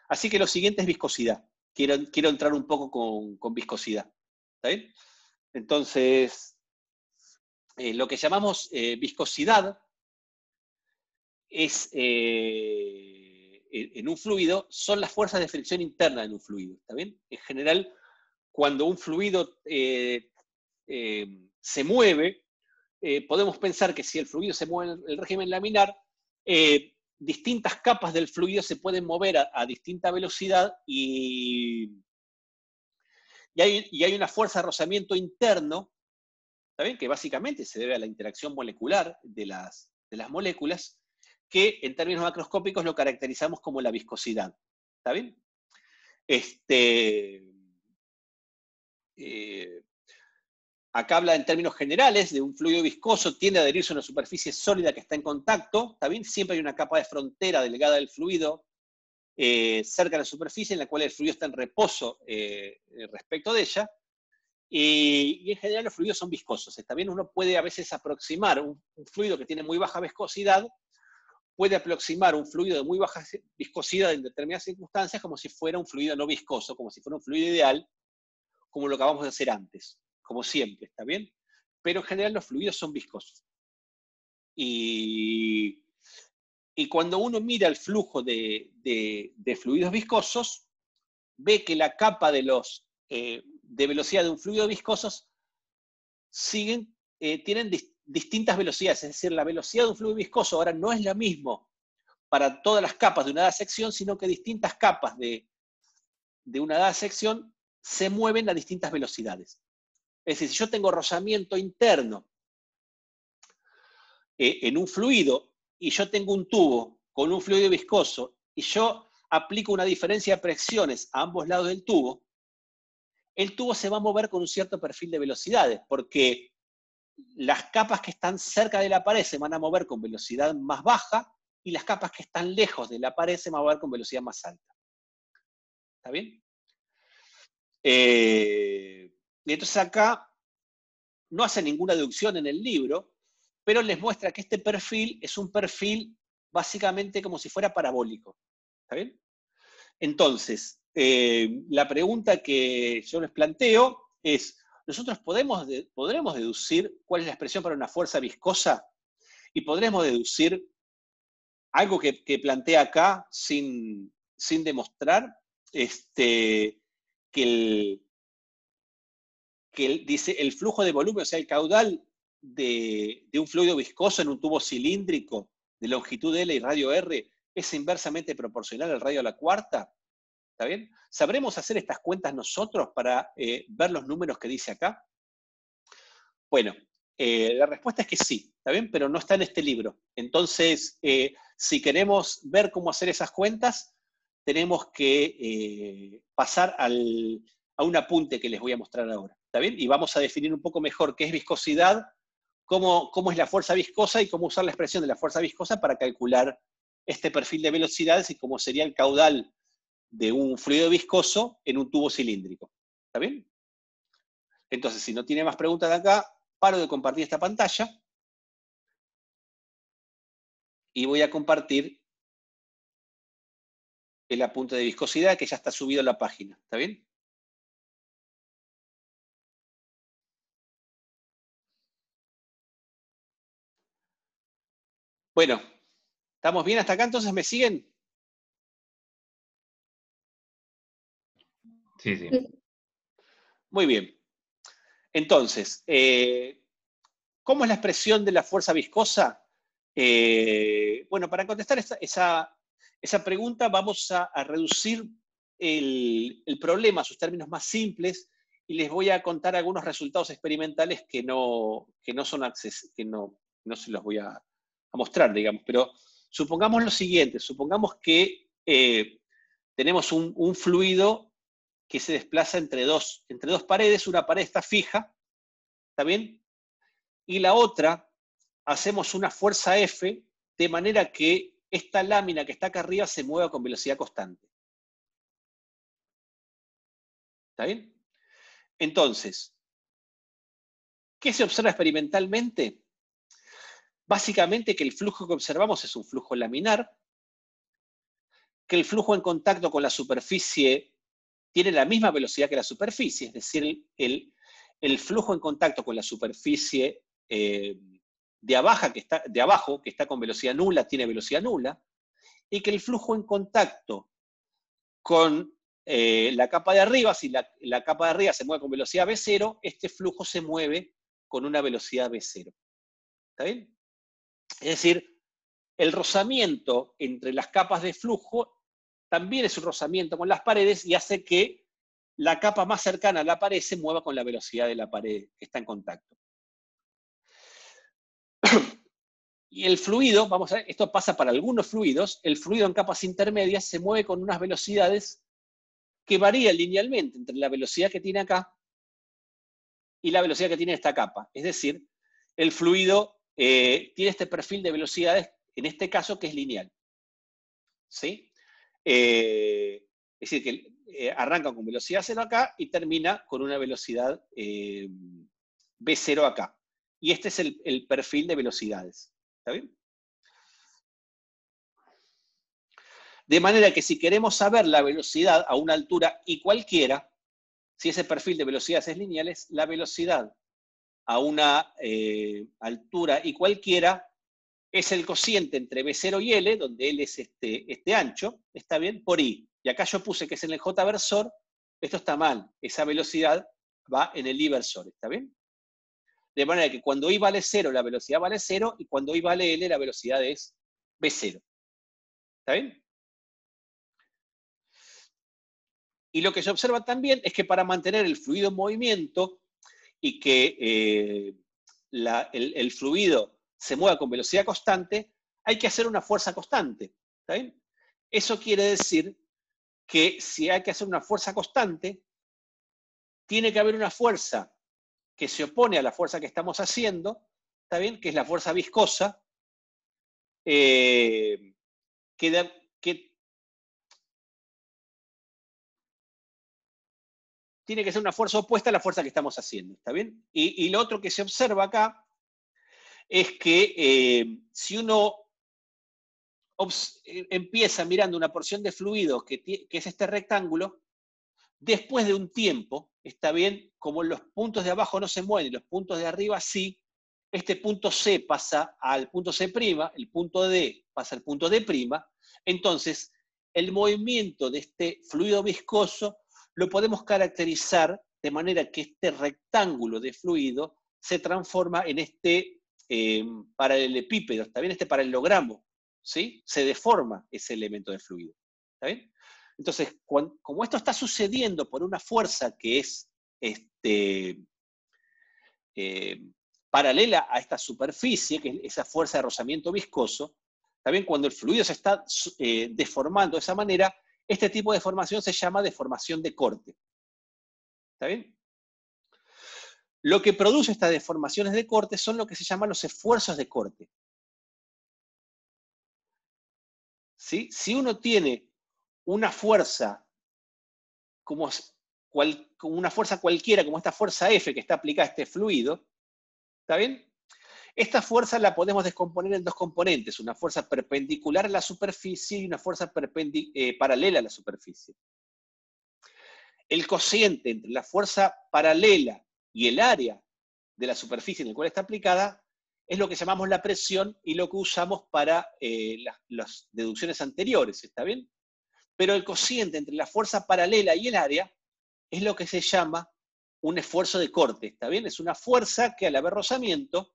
Así que lo siguiente es viscosidad. Quiero entrar un poco con viscosidad. ¿Está bien? Entonces, lo que llamamos viscosidad es, en un fluido, son las fuerzas de fricción interna en un fluido, ¿está bien? En general, cuando un fluido se mueve, podemos pensar que si el fluido se mueve en el régimen laminar, distintas capas del fluido se pueden mover a distinta velocidad y hay una fuerza de rozamiento interno, ¿está bien? Que básicamente se debe a la interacción molecular de las moléculas, que en términos macroscópicos lo caracterizamos como la viscosidad, ¿está bien? Acá habla en términos generales de un fluido viscoso, tiende a adherirse a una superficie sólida que está en contacto, ¿está bien? Siempre hay una capa de frontera delgada del fluido cerca de la superficie en la cual el fluido está en reposo respecto de ella, y en general los fluidos son viscosos, ¿está bien? Uno puede a veces aproximar un fluido que tiene muy baja viscosidad, puede aproximar un fluido de muy baja viscosidad en determinadas circunstancias como si fuera un fluido no viscoso, como si fuera un fluido ideal, como lo acabamos de hacer antes, como siempre, ¿está bien? Pero en general los fluidos son viscosos. Y cuando uno mira el flujo de fluidos viscosos, ve que la capa de velocidad de un fluido viscoso tienen distintas velocidades, es decir, la velocidad de un fluido viscoso ahora no es la misma para todas las capas de una dada sección, sino que distintas capas de una dada sección se mueven a distintas velocidades. Es decir, si yo tengo rozamiento interno en un fluido y yo tengo un tubo con un fluido viscoso y yo aplico una diferencia de presiones a ambos lados del tubo, el tubo se va a mover con un cierto perfil de velocidades, porque las capas que están cerca de la pared se van a mover con velocidad más baja y las capas que están lejos de la pared se van a mover con velocidad más alta. ¿Está bien? Y entonces acá no hace ninguna deducción en el libro, pero les muestra que este perfil es un perfil básicamente como si fuera parabólico. ¿Está bien? Entonces, la pregunta que yo les planteo es, ¿nosotros podremos deducir cuál es la expresión para una fuerza viscosa? Y podremos deducir algo que plantea acá sin demostrar, que dice el flujo de volumen, o sea, el caudal de un fluido viscoso en un tubo cilíndrico de longitud L y radio R es inversamente proporcional al radio a la cuarta. ¿Está bien? ¿Sabremos hacer estas cuentas nosotros para ver los números que dice acá? Bueno, la respuesta es que sí, ¿está bien? Pero no está en este libro. Entonces, si queremos ver cómo hacer esas cuentas, tenemos que pasar a un apunte que les voy a mostrar ahora. ¿Está bien? Y vamos a definir un poco mejor qué es viscosidad, cómo es la fuerza viscosa y cómo usar la expresión de la fuerza viscosa para calcular este perfil de velocidades y cómo sería el caudal de un fluido viscoso en un tubo cilíndrico. ¿Está bien? Entonces, si no tiene más preguntas de acá, paro de compartir esta pantalla y voy a compartir el apunte de viscosidad que ya está subido a la página. ¿Está bien? Bueno, ¿estamos bien hasta acá? Entonces, ¿me siguen? Sí, sí. Muy bien. Entonces, ¿cómo es la expresión de la fuerza viscosa? Bueno, para contestar esa pregunta vamos a reducir el problema a sus términos más simples y les voy a contar algunos resultados experimentales que no se los voy a mostrar, digamos. Pero supongamos lo siguiente, supongamos que tenemos un fluido que se desplaza entre dos paredes, una pared está fija, ¿está bien? Y la otra, hacemos una fuerza F, de manera que esta lámina que está acá arriba se mueva con velocidad constante. ¿Está bien? Entonces, ¿qué se observa experimentalmente? Básicamente que el flujo que observamos es un flujo laminar, que el flujo en contacto con la superficie tiene la misma velocidad que la superficie, es decir, el flujo en contacto con la superficie de abajo, que está con velocidad nula, tiene velocidad nula, y que el flujo en contacto con la capa de arriba, si la capa de arriba se mueve con velocidad V0, este flujo se mueve con una velocidad V0. ¿Está bien? Es decir, el rozamiento entre las capas de flujo también es un rozamiento con las paredes y hace que la capa más cercana a la pared se mueva con la velocidad de la pared que está en contacto. Y el fluido, vamos a ver, esto pasa para algunos fluidos, el fluido en capas intermedias se mueve con unas velocidades que varían linealmente entre la velocidad que tiene acá y la velocidad que tiene esta capa. Es decir, el fluido tiene este perfil de velocidades, en este caso, que es lineal. ¿Sí? Es decir, que arranca con velocidad 0 acá y termina con una velocidad V0 acá. Y este es el perfil de velocidades. ¿Está bien? De manera que si queremos saber la velocidad a una altura y cualquiera, si ese perfil de velocidades es lineal, la velocidad a una altura y cualquiera es el cociente entre V0 y L, donde L es este ancho, ¿está bien? Por I. Y acá yo puse que es en el J versor, esto está mal, esa velocidad va en el I versor, ¿está bien? De manera que cuando I vale 0, la velocidad vale 0, y cuando I vale L, la velocidad es V0. ¿Está bien? Y lo que se observa también es que para mantener el fluido en movimiento y que el fluido se mueva con velocidad constante, hay que hacer una fuerza constante. ¿Está bien? Eso quiere decir que si hay que hacer una fuerza constante, tiene que haber una fuerza que se opone a la fuerza que estamos haciendo, ¿está bien? Que es la fuerza viscosa, que tiene que ser una fuerza opuesta a la fuerza que estamos haciendo, ¿está bien? Y lo otro que se observa acá es que si uno empieza mirando una porción de fluido que es este rectángulo, después de un tiempo, ¿está bien? Como los puntos de abajo no se mueven y los puntos de arriba sí, este punto C pasa al punto C', el punto D pasa al punto D', entonces el movimiento de este fluido viscoso lo podemos caracterizar de manera que este rectángulo de fluido se transforma en este paralelepípedo, ¿está bien? Este paralelogramo, ¿sí? Se deforma ese elemento de fluido, ¿está bien? Entonces, como esto está sucediendo por una fuerza que es paralela a esta superficie, que es esa fuerza de rozamiento viscoso, también cuando el fluido se está deformando de esa manera, este tipo de deformación se llama deformación de corte. ¿Está bien? Lo que produce estas deformaciones de corte son lo que se llaman los esfuerzos de corte. ¿Sí? Si uno tiene una fuerza como una fuerza cualquiera, como esta fuerza F que está aplicada a este fluido, ¿está bien? Esta fuerza la podemos descomponer en dos componentes, una fuerza perpendicular a la superficie y una fuerza paralela a la superficie. El cociente entre la fuerza paralela y el área de la superficie en la cual está aplicada es lo que llamamos la presión y lo que usamos para las deducciones anteriores, ¿está bien? Pero el cociente entre la fuerza paralela y el área es lo que se llama un esfuerzo de corte, ¿está bien? Es una fuerza que al haber rozamiento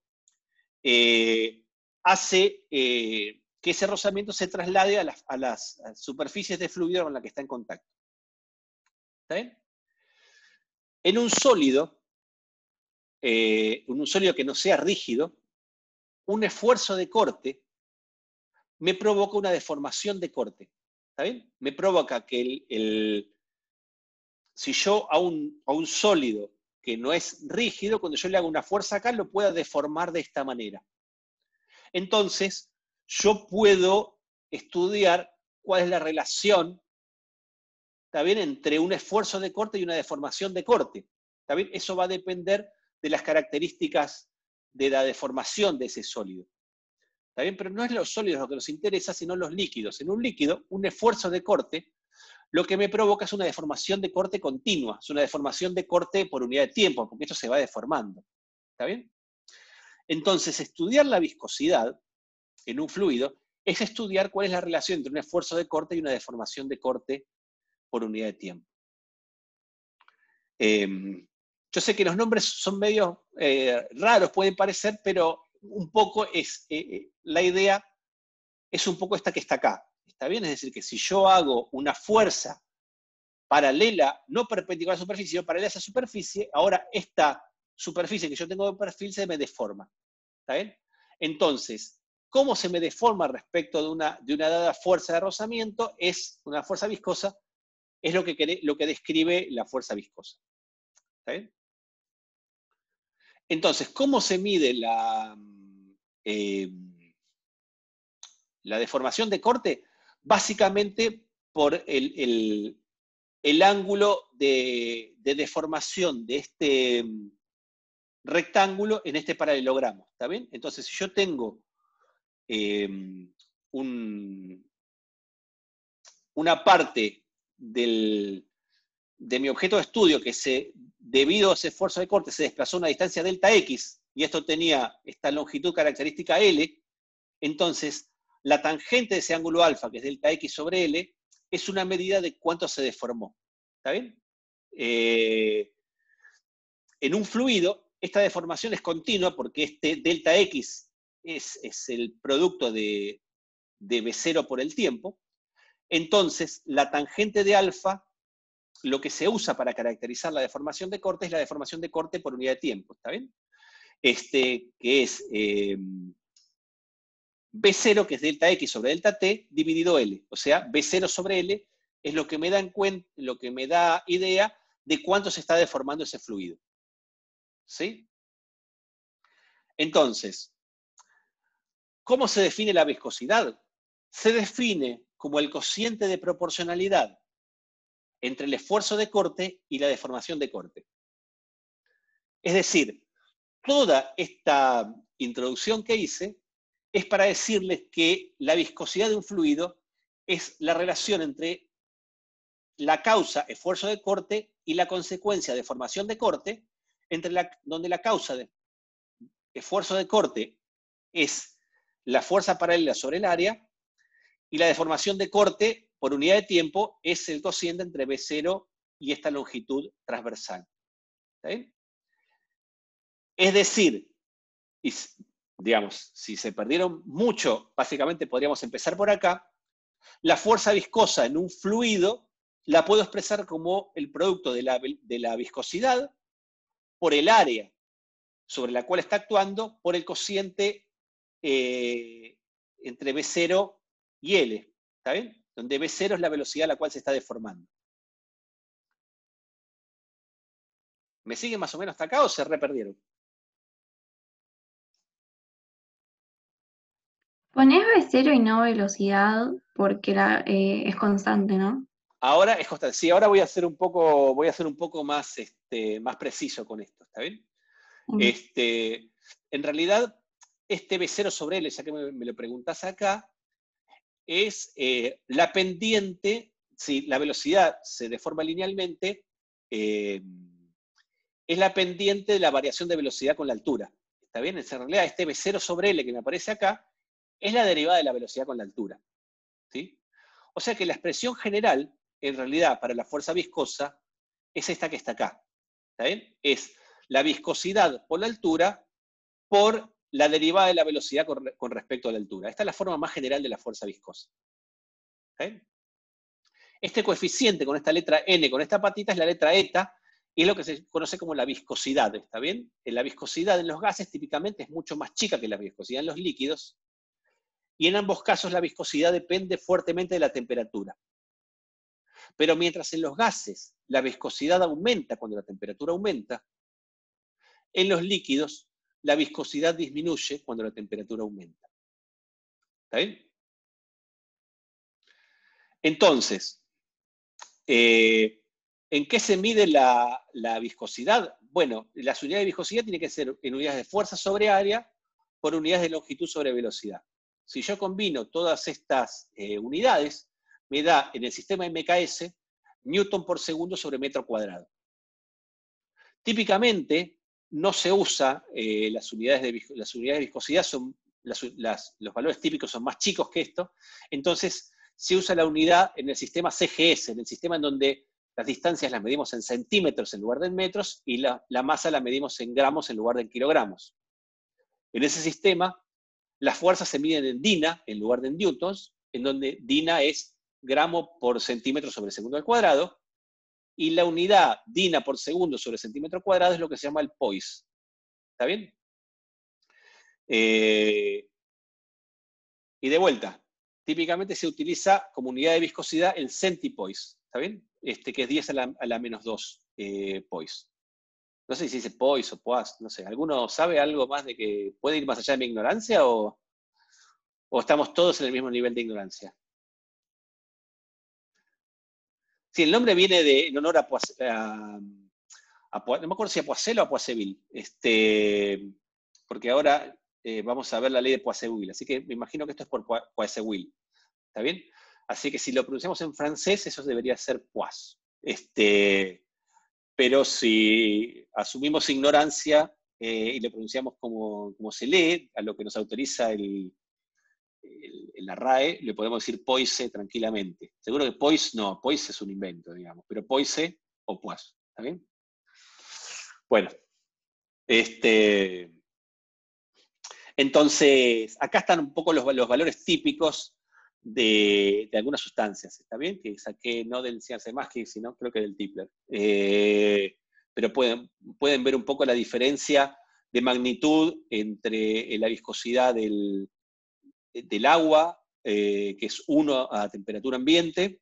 hace que ese rozamiento se traslade a las superficies de fluido con la que está en contacto. ¿Está bien? En un sólido que no sea rígido, un esfuerzo de corte me provoca una deformación de corte. ¿Está bien? Me provoca que si yo a un sólido que no es rígido, cuando yo le hago una fuerza acá, lo pueda deformar de esta manera. Entonces, yo puedo estudiar cuál es la relación, ¿está bien?, entre un esfuerzo de corte y una deformación de corte. ¿Está bien? Eso va a depender de las características de la deformación de ese sólido. ¿Está bien? Pero no es los sólidos lo que nos interesa, sino los líquidos. En un líquido, un esfuerzo de corte, lo que me provoca es una deformación de corte continua, es una deformación de corte por unidad de tiempo, porque esto se va deformando. ¿Está bien? Entonces, estudiar la viscosidad en un fluido es estudiar cuál es la relación entre un esfuerzo de corte y una deformación de corte por unidad de tiempo. Yo sé que los nombres son medio raros, pueden parecer, pero un poco es, la idea es un poco esta que está acá. ¿Está bien? Es decir, que si yo hago una fuerza paralela, no perpendicular a la superficie, sino paralela a esa superficie, ahora esta superficie que yo tengo de perfil se me deforma. ¿Está bien? Entonces, ¿cómo se me deforma respecto de una dada fuerza de rozamiento? Es una fuerza viscosa, es lo que describe la fuerza viscosa. ¿Está bien? Entonces, ¿cómo se mide la deformación de corte? Básicamente por el ángulo de deformación de este rectángulo en este paralelogramo. ¿Está bien? Entonces, si yo tengo una parte de mi objeto de estudio que debido a ese esfuerzo de corte se desplazó a una distancia delta x, y esto tenía esta longitud característica L, entonces la tangente de ese ángulo alfa, que es delta x sobre L, es una medida de cuánto se deformó. ¿Está bien? En un fluido, esta deformación es continua porque este delta x es el producto de B0 por el tiempo. Entonces, la tangente de alfa, lo que se usa para caracterizar la deformación de corte es la deformación de corte por unidad de tiempo, ¿está bien? Que es B0, que es delta X sobre delta T, dividido L. O sea, B0 sobre L es lo que me da idea de cuánto se está deformando ese fluido. ¿Sí? Entonces, ¿cómo se define la viscosidad? Se define como el cociente de proporcionalidad entre el esfuerzo de corte y la deformación de corte. Es decir, toda esta introducción que hice es para decirles que la viscosidad de un fluido es la relación entre la causa esfuerzo de corte y la consecuencia deformación de corte, donde la causa de esfuerzo de corte es la fuerza paralela sobre el área y la deformación de corte por unidad de tiempo es el cociente entre B0 y esta longitud transversal. ¿Está bien? Es decir, digamos, si se perdieron mucho, básicamente podríamos empezar por acá. La fuerza viscosa en un fluido la puedo expresar como el producto de la viscosidad por el área sobre la cual está actuando, por el cociente entre B0 y L. ¿Está bien? Donde B0 es la velocidad a la cual se está deformando. ¿Me siguen más o menos hasta acá o se reperdieron? Ponés B0 y no velocidad porque es constante, ¿no? Ahora es constante. Sí, ahora voy a ser un poco más, más preciso con esto, ¿está bien? En realidad, este B0 sobre L, ya que me lo preguntás acá, es la pendiente, si la velocidad se deforma linealmente, es la pendiente de la variación de velocidad con la altura. ¿Está bien? En realidad, este B0 sobre L que me aparece acá, es la derivada de la velocidad con la altura. ¿Sí? O sea que la expresión general, en realidad, para la fuerza viscosa, es esta que está acá. ¿Está bien? Es la viscosidad por la altura por la derivada de la velocidad con respecto a la altura. Esta es la forma más general de la fuerza viscosa. ¿Está bien? Este coeficiente con esta letra N, con esta patita, es la letra eta, y es lo que se conoce como la viscosidad. ¿Está bien? La viscosidad en los gases típicamente es mucho más chica que la viscosidad en los líquidos, y en ambos casos la viscosidad depende fuertemente de la temperatura. Pero mientras en los gases la viscosidad aumenta cuando la temperatura aumenta, en los líquidos la viscosidad disminuye cuando la temperatura aumenta. ¿Está bien? Entonces, ¿en qué se mide la viscosidad? Bueno, las unidades de viscosidad tienen que ser en unidades de fuerza sobre área por unidades de longitud sobre velocidad. Si yo combino todas estas unidades, me da en el sistema MKS Newton por segundo sobre metro cuadrado. Típicamente, no se usa, las unidades de viscosidad son, los valores típicos son más chicos que esto, entonces se usa la unidad en el sistema CGS, en el sistema en donde las distancias las medimos en centímetros en lugar de en metros, y la masa la medimos en gramos en lugar de en kilogramos. En ese sistema, las fuerzas se miden en DINA en lugar de en newtons, en donde DINA es gramo por centímetro sobre segundo al cuadrado, y la unidad DINA por segundo sobre centímetro cuadrado es lo que se llama el poise. ¿Está bien? Y de vuelta, típicamente se utiliza como unidad de viscosidad el centipoise, ¿está bien? Que es 10 a la menos 2 poise. No sé si se dice poise o poise, no sé. ¿Alguno sabe algo más de que puede ir más allá de mi ignorancia o estamos todos en el mismo nivel de ignorancia? Sí, el nombre viene en honor a no me acuerdo si a Poiseuille o a Poiseville, porque ahora vamos a ver la ley de Poiseuille, así que me imagino que esto es por Poiseuille, ¿está bien? Así que si lo pronunciamos en francés, eso debería ser Poise. Pero si asumimos ignorancia y lo pronunciamos como se lee, a lo que nos autoriza la RAE, le podemos decir poise tranquilamente. Seguro que poise no, poise es un invento, digamos, pero poise o poise, ¿está bien? Bueno, entonces, acá están un poco los valores típicos de algunas sustancias, ¿está bien? Que saqué no del CIANCEMASCI, sino creo que del Tipler. Pero pueden ver un poco la diferencia de magnitud entre la viscosidad del agua, que es 1 a temperatura ambiente,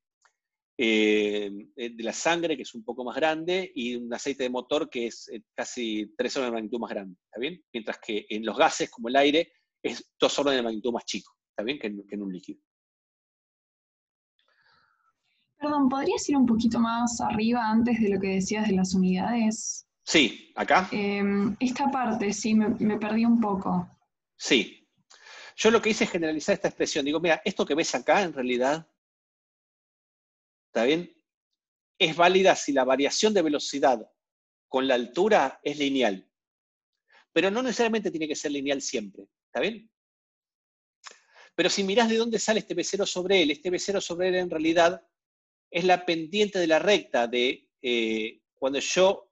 de la sangre, que es un poco más grande, y un aceite de motor que es casi 3 órdenes de magnitud más grande, ¿está bien? Mientras que en los gases, como el aire, es 2 órdenes de magnitud más chico, ¿está bien? Que en un líquido. Perdón, ¿podrías ir un poquito más arriba antes de lo que decías de las unidades? Sí, acá. Esta parte, sí, me perdí un poco. Sí. Yo lo que hice es generalizar esta expresión. Digo, mira, esto que ves acá, en realidad, ¿está bien? Es válida si la variación de velocidad con la altura es lineal. Pero no necesariamente tiene que ser lineal siempre, ¿está bien? Pero si mirás de dónde sale este V0 sobre L, este V0 sobre L en realidad es la pendiente de la recta de cuando yo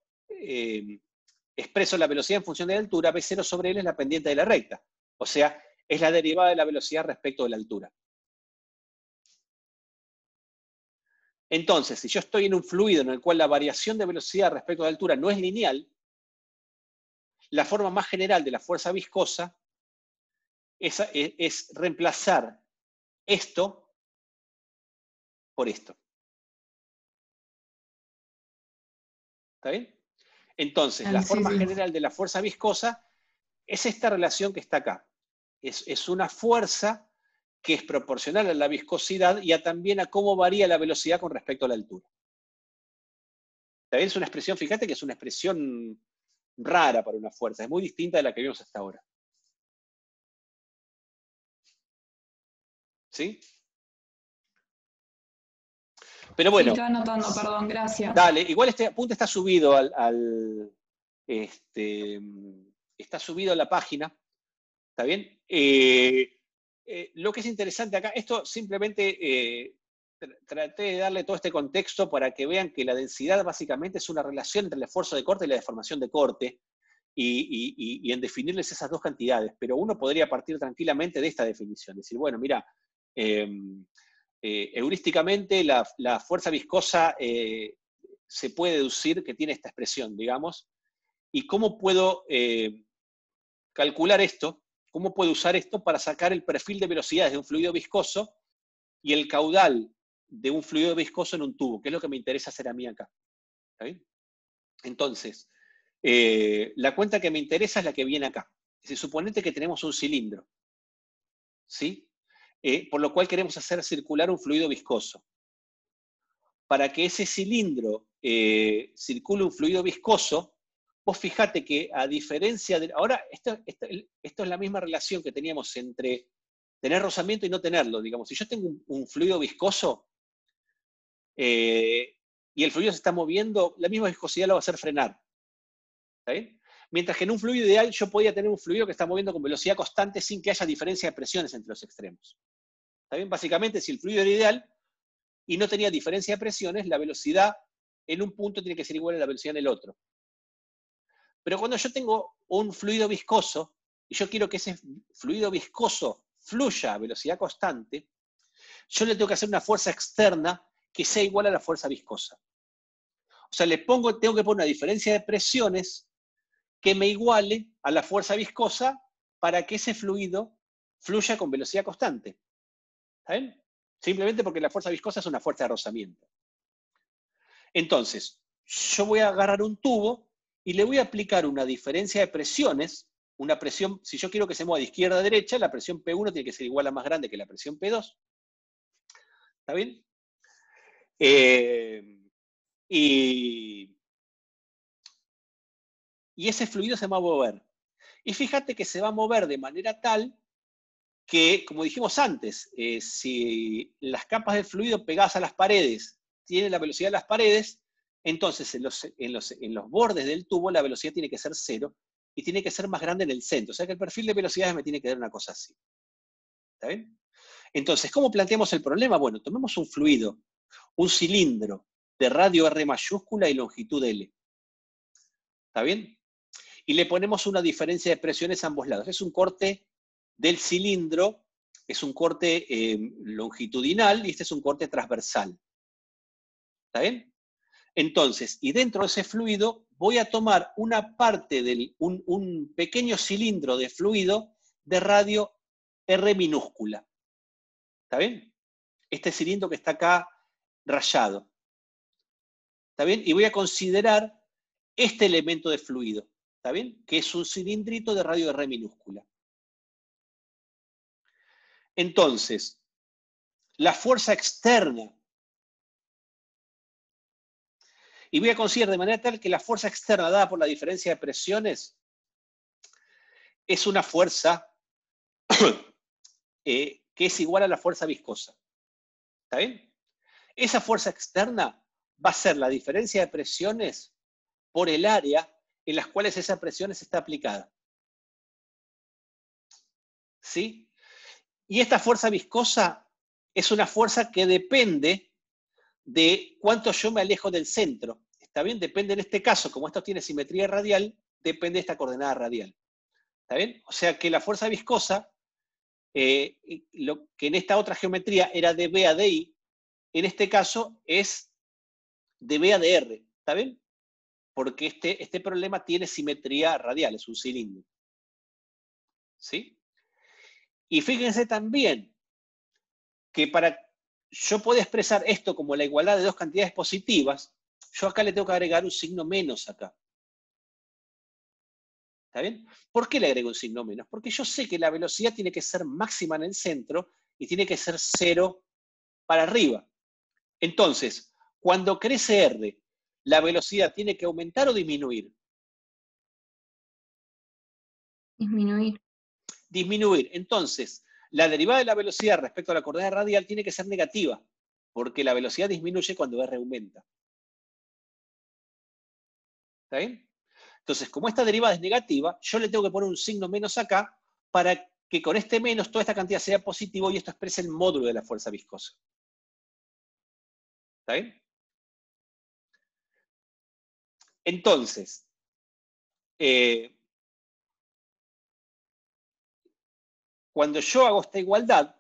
expreso la velocidad en función de la altura, V0 sobre L es la pendiente de la recta. O sea, es la derivada de la velocidad respecto de la altura. Entonces, si yo estoy en un fluido en el cual la variación de velocidad respecto de la altura no es lineal, la forma más general de la fuerza viscosa es reemplazar esto por esto. ¿Está bien? Entonces, la forma general de la fuerza viscosa es esta relación que está acá. Es una fuerza que es proporcional a la viscosidad y también a cómo varía la velocidad con respecto a la altura. ¿Está bien? Es una expresión, fíjate que es una expresión rara para una fuerza, es muy distinta de la que vimos hasta ahora. ¿Sí? Pero bueno. Sí, estoy anotando, perdón, gracias. Dale, igual este apunte está subido está subido a la página, ¿está bien? Lo que es interesante acá, esto simplemente traté de darle todo este contexto para que vean que la densidad básicamente es una relación entre el esfuerzo de corte y la deformación de corte, y en definirles esas dos cantidades, pero uno podría partir tranquilamente de esta definición, decir, bueno, mira, heurísticamente la fuerza viscosa se puede deducir que tiene esta expresión, digamos, y cómo puedo calcular esto, cómo puedo usar esto para sacar el perfil de velocidades de un fluido viscoso y el caudal de un fluido viscoso en un tubo, que es lo que me interesa hacer a mí acá. ¿Está bien? Entonces, la cuenta que me interesa es la que viene acá. Es decir, suponete que tenemos un cilindro, ¿sí? Por lo cual queremos hacer circular un fluido viscoso. Para que ese cilindro circule un fluido viscoso, vos fijate que a diferencia de... Ahora, esto es la misma relación que teníamos entre tener rozamiento y no tenerlo. Digamos, si yo tengo un fluido viscoso y el fluido se está moviendo, la misma viscosidad lo va a hacer frenar. ¿Está bien? Mientras que en un fluido ideal yo podía tener un fluido que está moviendo con velocidad constante sin que haya diferencia de presiones entre los extremos. ¿Está bien? Básicamente, si el fluido era ideal y no tenía diferencia de presiones, la velocidad en un punto tiene que ser igual a la velocidad en el otro. Pero cuando yo tengo un fluido viscoso, y yo quiero que ese fluido viscoso fluya a velocidad constante, yo le tengo que hacer una fuerza externa que sea igual a la fuerza viscosa. O sea, tengo que poner una diferencia de presiones que me iguale a la fuerza viscosa para que ese fluido fluya con velocidad constante. ¿Está bien? Simplemente porque la fuerza viscosa es una fuerza de rozamiento. Entonces, yo voy a agarrar un tubo y le voy a aplicar una diferencia de presiones, una presión, si yo quiero que se mueva de izquierda a derecha, la presión P1 tiene que ser igual a más grande que la presión P2. ¿Está bien? Y ese fluido se va a mover. Y fíjate que se va a mover de manera tal que, como dijimos antes, si las capas del fluido pegadas a las paredes tienen la velocidad de las paredes, entonces en los bordes del tubo la velocidad tiene que ser 0 y tiene que ser más grande en el centro. O sea que el perfil de velocidades me tiene que dar una cosa así. ¿Está bien? Entonces, ¿cómo planteamos el problema? Bueno, tomemos un fluido, un cilindro de radio R mayúscula y longitud L. ¿Está bien? Y le ponemos una diferencia de presiones a ambos lados. Es un corte del cilindro, es un corte longitudinal y este es un corte transversal. ¿Está bien? Entonces, y dentro de ese fluido voy a tomar una parte un pequeño cilindro de fluido de radio R minúscula. ¿Está bien? Este cilindro que está acá rayado. ¿Está bien? Y voy a considerar este elemento de fluido. ¿Está bien? Que es un cilindrito de radio R minúscula. Entonces, la fuerza externa. Y voy a considerar de manera tal que la fuerza externa dada por la diferencia de presiones es una fuerza que es igual a la fuerza viscosa. ¿Está bien? Esa fuerza externa va a ser la diferencia de presiones por el área en las cuales esa presión está aplicada. ¿Sí? Y esta fuerza viscosa es una fuerza que depende de cuánto yo me alejo del centro. ¿Está bien? Depende en este caso, como esto tiene simetría radial, depende de esta coordenada radial. ¿Está bien? O sea que la fuerza viscosa, lo que en esta otra geometría era de B a DI, en este caso es de B a DR. ¿Está bien? Porque este problema tiene simetría radial, es un cilindro. ¿Sí? Y fíjense también que para yo puedo expresar esto como la igualdad de dos cantidades positivas, yo acá le tengo que agregar un signo menos acá. ¿Está bien? ¿Por qué le agrego un signo menos? Porque yo sé que la velocidad tiene que ser máxima en el centro y tiene que ser 0 para arriba. Entonces, cuando crece R, ¿la velocidad tiene que aumentar o disminuir? Disminuir. Disminuir. Entonces, la derivada de la velocidad respecto a la coordenada radial tiene que ser negativa, porque la velocidad disminuye cuando R aumenta. ¿Está bien? Entonces, como esta derivada es negativa, yo le tengo que poner un signo menos acá para que con este menos toda esta cantidad sea positivo y esto exprese el módulo de la fuerza viscosa. ¿Está bien? Entonces, cuando yo hago esta igualdad,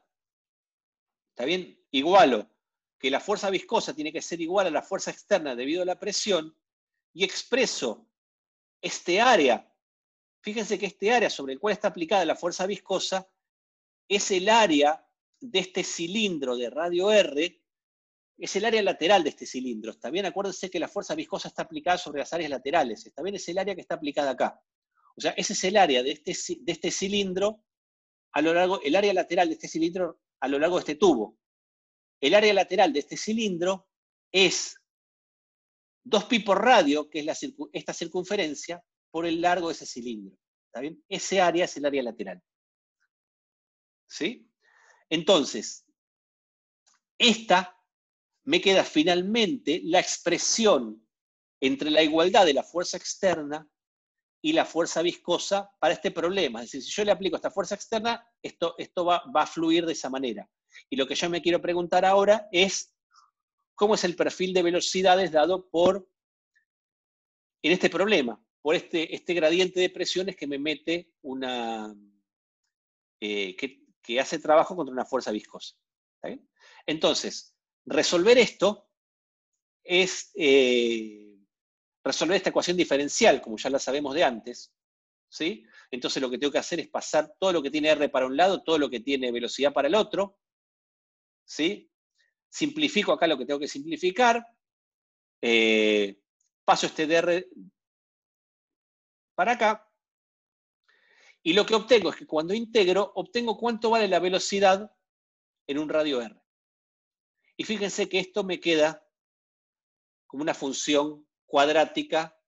¿está bien? Igualo que la fuerza viscosa tiene que ser igual a la fuerza externa debido a la presión y expreso este área. Fíjense que este área sobre el cual está aplicada la fuerza viscosa es el área de este cilindro de radio R, es el área lateral de este cilindro. ¿Está bien? Acuérdense que la fuerza viscosa está aplicada sobre las áreas laterales. ¿Está bien? Es el área que está aplicada acá. O sea, ese es el área de este cilindro a lo largo, el área lateral de este cilindro a lo largo de este tubo. El área lateral de este cilindro es 2pi por radio, que es esta circunferencia, por el largo de ese cilindro. ¿Está bien? Ese área es el área lateral. ¿Sí? Entonces, esta me queda finalmente la expresión entre la igualdad de la fuerza externa y la fuerza viscosa para este problema. Es decir, si yo le aplico esta fuerza externa, esto va a fluir de esa manera. Y lo que yo me quiero preguntar ahora es cómo es el perfil de velocidades dado en este problema, por este gradiente de presiones que me mete que hace trabajo contra una fuerza viscosa. ¿Está bien? Entonces, resolver esto es resolver esta ecuación diferencial, como ya la sabemos de antes, ¿sí? Entonces lo que tengo que hacer es pasar todo lo que tiene R para un lado, todo lo que tiene velocidad para el otro, ¿sí? Simplifico acá lo que tengo que simplificar, paso este dr para acá, y lo que obtengo es que cuando integro, obtengo cuánto vale la velocidad en un radio R. Y fíjense que esto me queda como una función cuadrática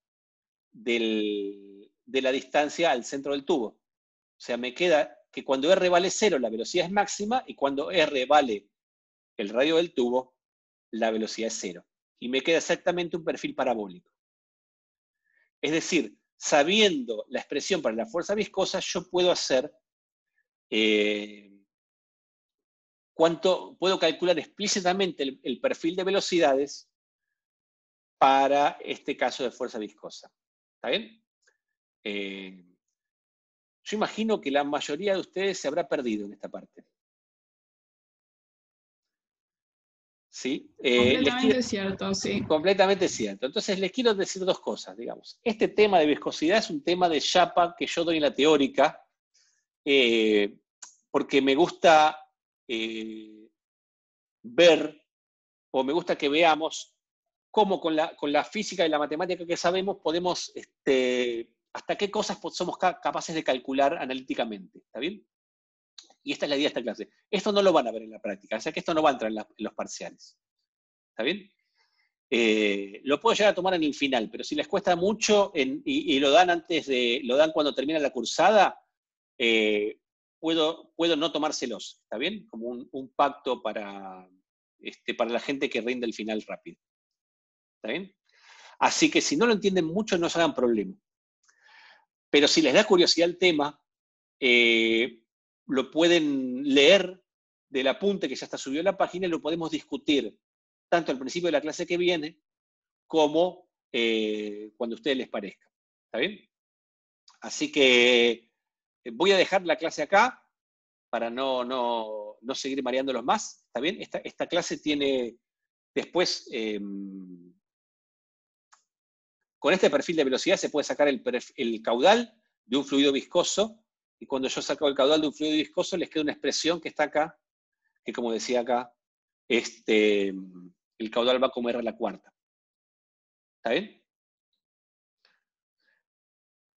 de la distancia al centro del tubo. O sea, me queda que cuando R vale 0, la velocidad es máxima, y cuando R vale el radio del tubo, la velocidad es 0. Y me queda exactamente un perfil parabólico. Es decir, sabiendo la expresión para la fuerza viscosa, yo puedo hacer puedo calcular explícitamente el perfil de velocidades para este caso de fuerza viscosa. ¿Está bien? Yo imagino que la mayoría de ustedes se habrá perdido en esta parte. ¿Sí? Completamente cierto, sí. Completamente cierto. Entonces les quiero decir dos cosas, digamos. Este tema de viscosidad es un tema de chapa que yo doy en la teórica, porque me gusta ver, o me gusta que veamos cómo con la física y la matemática que sabemos podemos, hasta qué cosas somos capaces de calcular analíticamente. ¿Está bien? Y esta es la idea de esta clase. Esto no lo van a ver en la práctica, o sea que esto no va a entrar en los parciales. ¿Está bien? Lo puedo llegar a tomar en el final, pero si les cuesta mucho y lo dan lo dan cuando termina la cursada, puedo no tomárselos, ¿está bien? Como un pacto para la gente que rinde el final rápido. ¿Está bien? Así que si no lo entienden mucho, no se hagan problema. Pero si les da curiosidad el tema, lo pueden leer del apunte que ya está subido en la página y lo podemos discutir tanto al principio de la clase que viene como cuando a ustedes les parezca. ¿Está bien? Así que voy a dejar la clase acá para no seguir mareándolos más. ¿Está bien? Esta clase tiene después, con este perfil de velocidad se puede sacar el caudal de un fluido viscoso, y cuando yo saco el caudal de un fluido viscoso les queda una expresión que está acá, que como decía acá, el caudal va como R a la cuarta. ¿Está bien?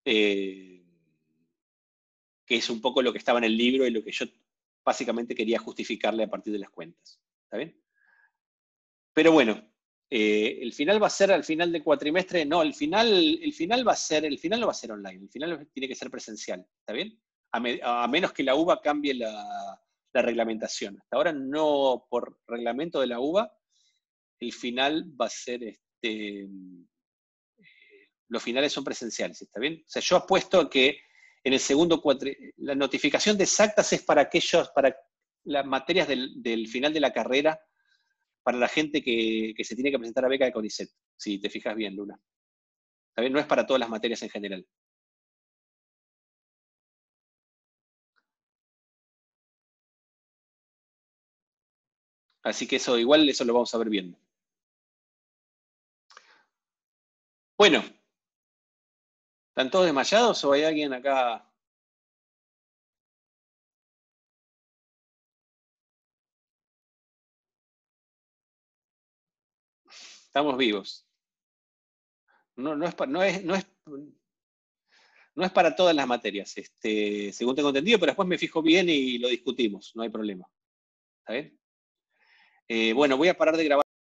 Que es un poco lo que estaba en el libro y lo que yo básicamente quería justificarle a partir de las cuentas. ¿Está bien? Pero bueno, el final va a ser al final del cuatrimestre. No, el final no va a ser online, el final tiene que ser presencial. ¿Está bien? A menos que la UBA cambie la reglamentación. Hasta ahora no, por reglamento de la UBA, el final va a ser los finales son presenciales, ¿está bien? O sea, yo apuesto a que en el segundo la notificación de exactas es para las materias del final de la carrera, para la gente que se tiene que presentar a beca de CONICET, si te fijas bien, Luna. ¿Está bien? No es para todas las materias en general. Así que igual eso lo vamos a ver viendo. Bueno, ¿están todos desmayados o hay alguien acá? Estamos vivos. No es para todas las materias, según tengo entendido, pero después me fijo bien y lo discutimos, no hay problema. ¿Está bien? Bueno, voy a parar de grabar.